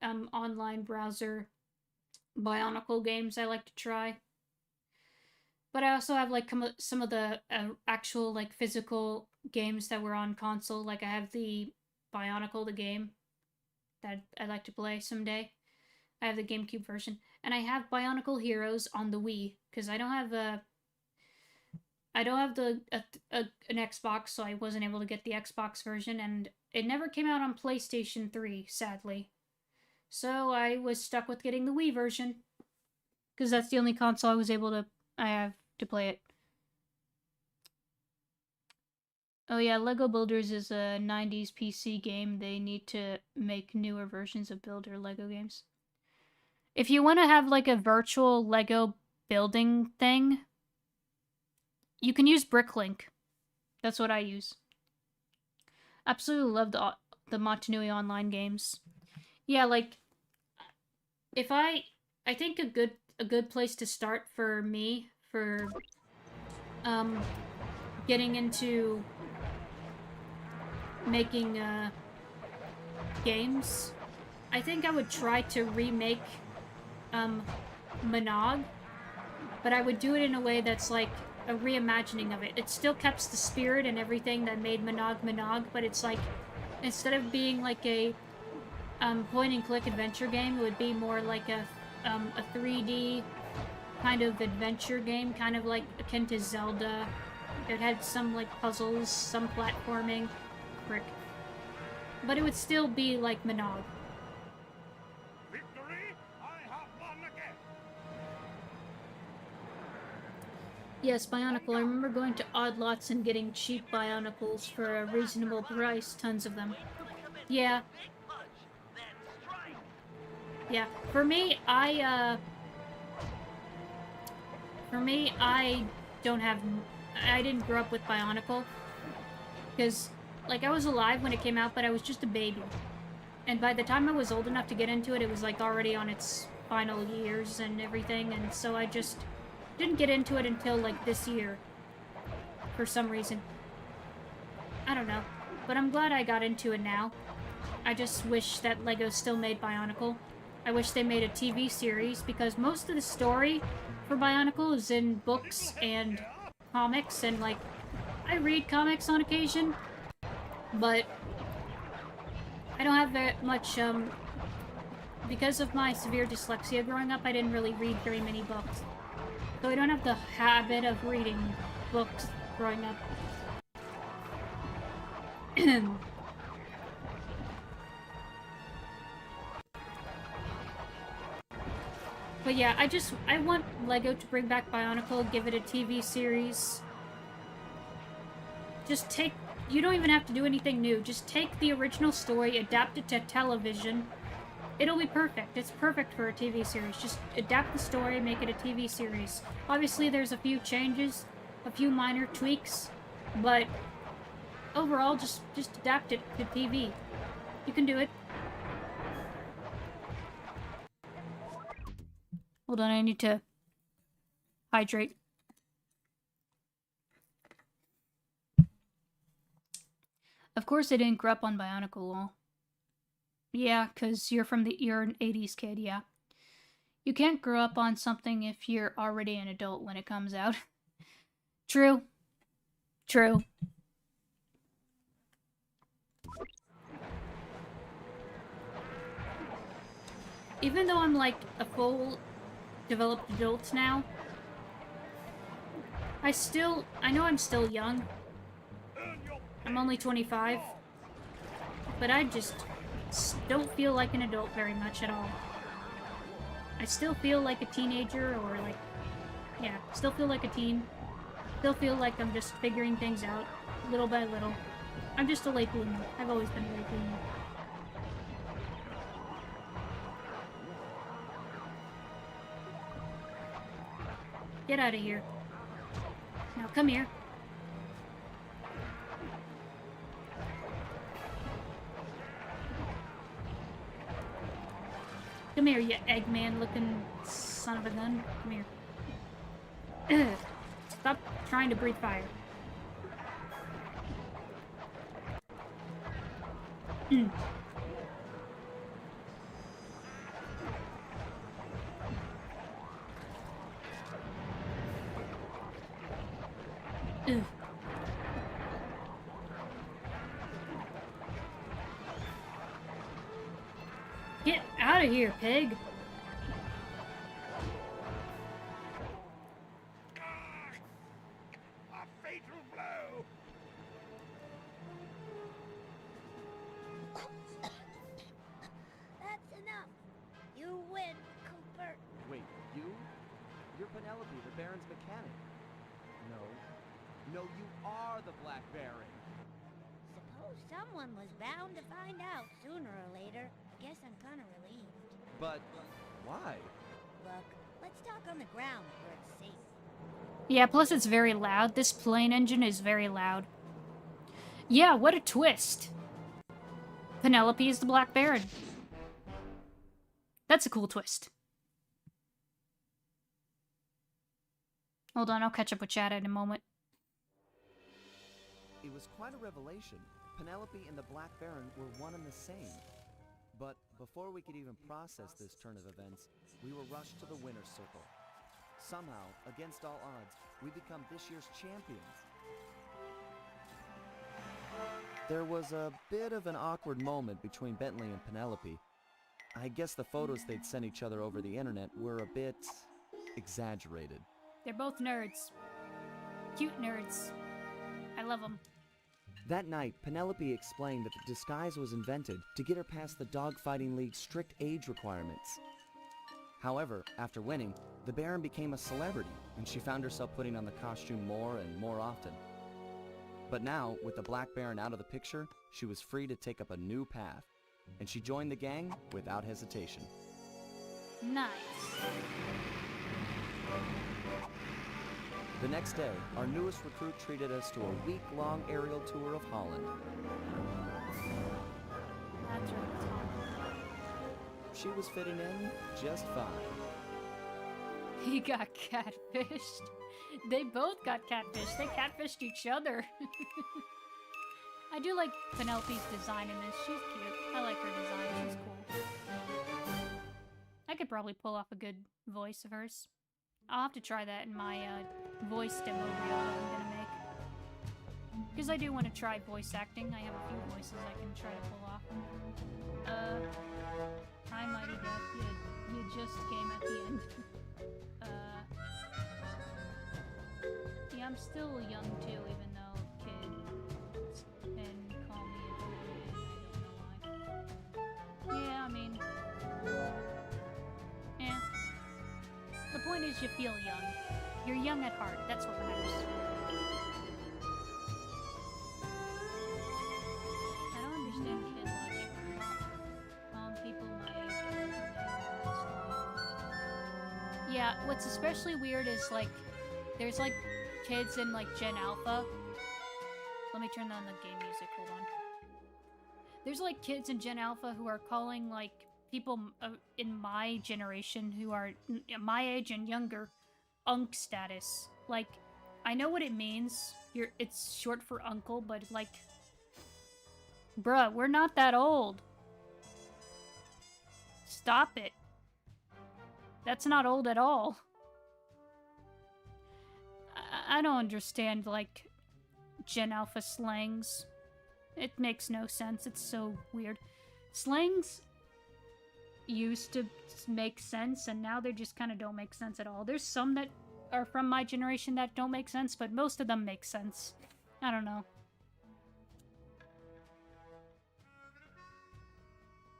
online browser Bionicle games I like to try. But I also have like some of the actual like physical games that were on console. Like I have the Bionicle the game that I'd like to play someday. I have the GameCube version, and I have Bionicle Heroes on the Wii because I don't have an Xbox, so I wasn't able to get the Xbox version, and it never came out on PlayStation 3, sadly. So I was stuck with getting the Wii version because that's the only console I have to play it. Oh yeah, Lego Builders is a 90s PC game. They need to make newer versions of Builder Lego games. If you want to have like a virtual Lego building thing, you can use Bricklink. That's what I use. Absolutely love the Motunui Online games. Yeah, like I think a good place to start for me for getting into making games, I think I would try to remake Monog, but I would do it in a way that's like a reimagining of it. It still kept the spirit and everything that made Monog, but it's like, instead of being like a point-and-click adventure game, it would be more like a 3D kind of adventure game, kind of like akin to Zelda. It had some like puzzles, some platforming, frick. But it would still be like Monog. Victory! I have won again! Yes, Bionicle. I remember going to Odd Lots and getting cheap Bionicles for a reasonable price, tons of them. Yeah. Yeah, for me, I don't have, I didn't grow up with Bionicle, because, like, I was alive when it came out, but I was just a baby, and by the time I was old enough to get into it, it was, like, already on its final years and everything, and so I just didn't get into it until, like, this year, for some reason. I don't know, but I'm glad I got into it now. I just wish that LEGO still made Bionicle. I wish they made a TV series, because most of the story for Bionicle is in books and comics, and, like, I read comics on occasion, but I don't have very much, because of my severe dyslexia growing up, I didn't really read very many books. So I don't have the habit of reading books growing up. But yeah, I want LEGO to bring back Bionicle, give it a TV series. Just you don't even have to do anything new. Just take the original story, adapt it to television. It'll be perfect. It's perfect for a TV series. Just adapt the story, make it a TV series. Obviously, there's a few changes, a few minor tweaks, but overall, just adapt it to TV. You can do it. Hold on, I need to hydrate. Of course I didn't grow up on Bionicle, lol. Yeah, because you're an 80s kid, yeah. You can't grow up on something if you're already an adult when it comes out. True. True. Even though I'm like a full developed adult now, I know I'm still young. I'm only 25, but I just don't feel like an adult very much at all. I still feel like a teenager, or like, yeah, still feel like a teen. Still feel like I'm just figuring things out, little by little. I'm just a late bloomer. I've always been a late bloomer. Get out of here. Now come here. Come here, you Eggman-looking son of a gun. Come here. Stop trying to breathe fire. Ugh. Get out of here, pig! A fatal blow! That's enough. You win, Cooper. Wait, you? You're Penelope, the Baron's mechanic. No. No, you are the Black Baron. Suppose someone was bound to find out sooner or later. Guess I'm kinda relieved. But why? Look, let's talk on the ground where it's safe. Yeah, plus it's very loud. This plane engine is very loud. Yeah, what a twist. Penelope is the Black Baron. That's a cool twist. Hold on, I'll catch up with chat in a moment. It was quite a revelation. Penelope and the Black Baron were one and the same. But before we could even process this turn of events, we were rushed to the winner's circle. Somehow, against all odds, we become this year's champions. There was a bit of an awkward moment between Bentley and Penelope. I guess the photos they'd sent each other over the internet were a bit exaggerated. They're both nerds. Cute nerds. I love them. That night, Penelope explained that the disguise was invented to get her past the Dogfighting League's strict age requirements. However, after winning, the Baron became a celebrity, and she found herself putting on the costume more and more often. But now, with the Black Baron out of the picture, she was free to take up a new path, and she joined the gang without hesitation. Nice. The next day, our newest recruit treated us to a week-long aerial tour of Holland. That's right. She was fitting in just fine. He got catfished. They both got catfished. They catfished each other. I do like Penelope's design in this. She's cute. I like her design. She's cool. I could probably pull off a good voice of hers. I'll have to try that in my voice demo reel that I'm gonna make. Because I do want to try voice acting. I have a few voices I can try to pull off. Hi, Mighty Death. You just came at the end. Yeah, I'm still young too, even though kids can call me an old man. I don't know why. Yeah, I mean... Yeah. The point is you feel young. You're young at heart. That's what matters. I don't understand kid logic. People my age. Yeah, what's especially weird is, like, there's, like, kids in, like, Gen Alpha. Let me turn on the game music, hold on. There's, like, kids in Gen Alpha who are calling, like, people in my generation who are my age and younger, Unk status. Like, I know what it means. It's short for uncle, but, like, bruh, we're not that old. Stop it. That's not old at all. I don't understand, like, Gen Alpha slangs. It makes no sense. It's so weird. Slangs used to make sense, and now they just kind of don't make sense at all. There's some that are from my generation that don't make sense, but most of them make sense. I don't know.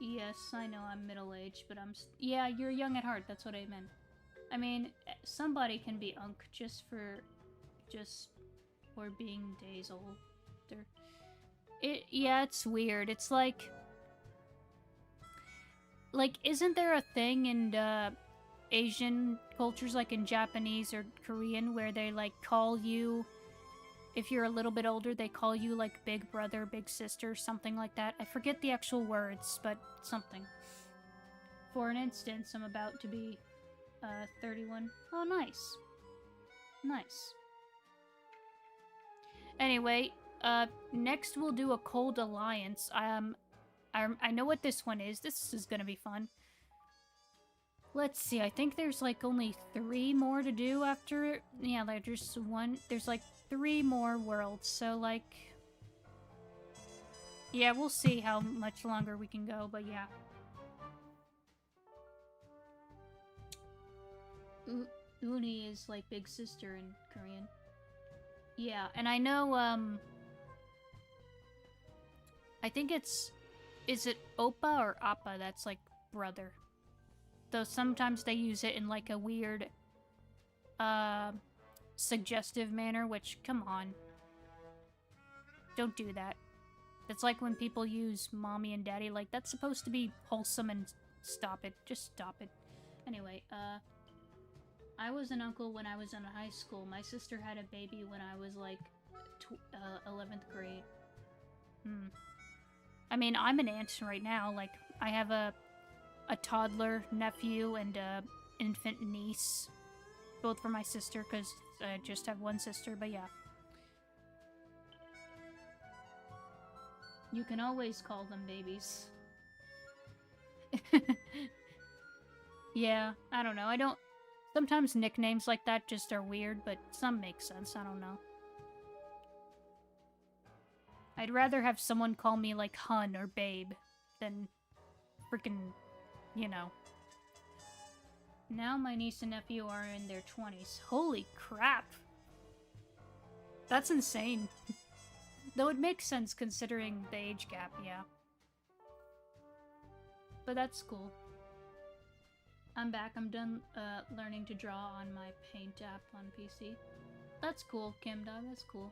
Yes, I know I'm middle-aged, but yeah, you're young at heart, that's what I meant. I mean, somebody can be unk just for being days older. Yeah, it's weird. It's like, isn't there a thing in Asian cultures, like in Japanese or Korean, where they, like, call you, if you're a little bit older, they call you, like, big brother, big sister, something like that? I forget the actual words, but something. For an instance, I'm about to be 31. Oh, nice. Nice. Anyway, next we'll do a Cold Alliance. I know what this one is. This is gonna be fun. Let's see, I think there's, like, only 3 more to do after it. Yeah, there's, like, 3 more worlds, so, like... Yeah, we'll see how much longer we can go, but yeah. Uni is, like, big sister in Korean. Yeah, and I know, I think it's... Is it Oppa or Appa that's, like, brother? Though sometimes they use it in, like, a weird, suggestive manner, which, come on. Don't do that. That's like when people use mommy and daddy, like, that's supposed to be wholesome, and stop it. Just stop it. Anyway, I was an uncle when I was in high school. My sister had a baby when I was, like, 11th grade. I mean, I'm an aunt right now. Like, I have a toddler nephew and a infant niece. Both for my sister, because I just have one sister, but yeah. You can always call them babies. Yeah, I don't know. I don't... Sometimes nicknames like that just are weird, but some make sense. I don't know. I'd rather have someone call me, like, hun or babe than freaking, you know. Now my niece and nephew are in their 20s. Holy crap! That's insane. Though it makes sense considering the age gap, yeah. But that's cool. I'm back. I'm done learning to draw on my Paint app on PC. That's cool, Kimda. That's cool.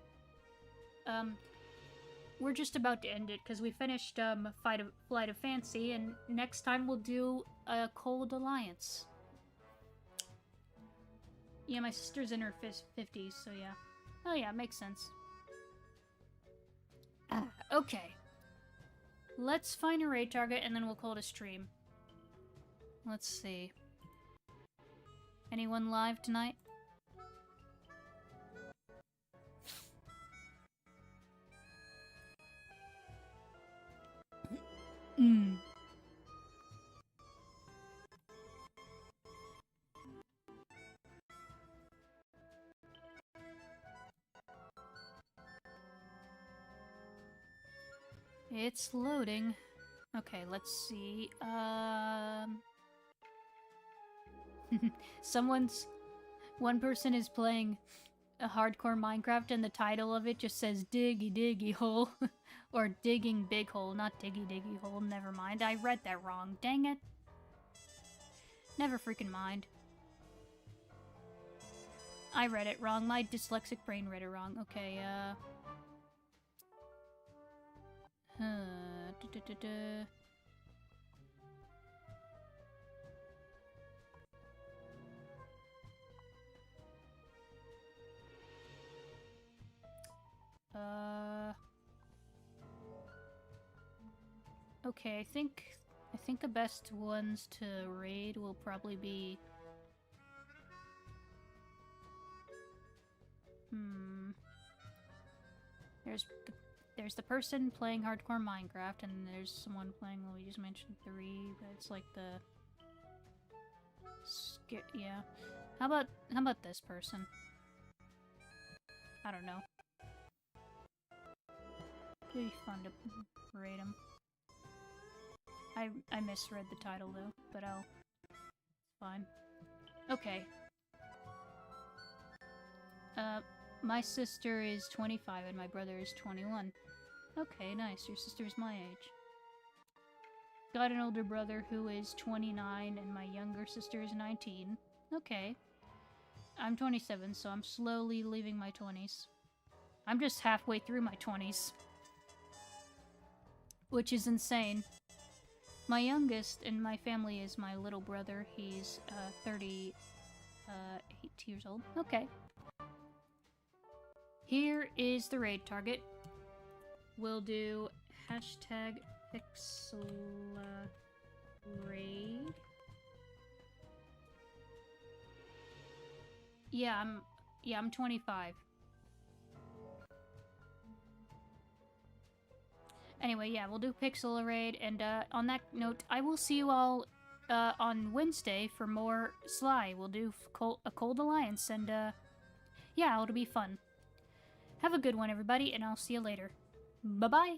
We're just about to end it because we finished Flight of Fancy, and next time we'll do a Cold Alliance. Yeah, my sister's in her 50s, so yeah. Oh yeah, makes sense. Okay. Let's find a raid target and then we'll call it a stream. Let's see. Anyone live tonight? It's loading. Okay, let's see. One person is playing a hardcore Minecraft and the title of it just says Diggy Diggy Hole. Or Digging Big Hole, not Diggy Diggy Hole. Never mind, I read that wrong. Dang it. Never freaking mind. I read it wrong. My dyslexic brain read it wrong. Okay, okay, I think the best ones to raid will probably be... There's the person playing hardcore Minecraft, and there's someone playing, well, we just mentioned 3, but it's like the... yeah. How about this person? I don't know. It'd be fun to raid him. I misread the title though, but it's fine. Okay. My sister is 25 and my brother is 21. Okay, nice. Your sister's my age. Got an older brother who is 29 and my younger sister is 19. Okay. I'm 27, so I'm slowly leaving my 20s. I'm just halfway through my 20s. Which is insane. My youngest in my family is my little brother. He's 38 years old. Okay. Here is the raid target. We'll do hashtag pixelraid. Yeah, I'm 25. Anyway, yeah, we'll do Pixel Raid, and on that note, I will see you all on Wednesday for more Sly. We'll do a Cold Alliance, and yeah, it'll be fun. Have a good one, everybody, and I'll see you later. Bye-bye!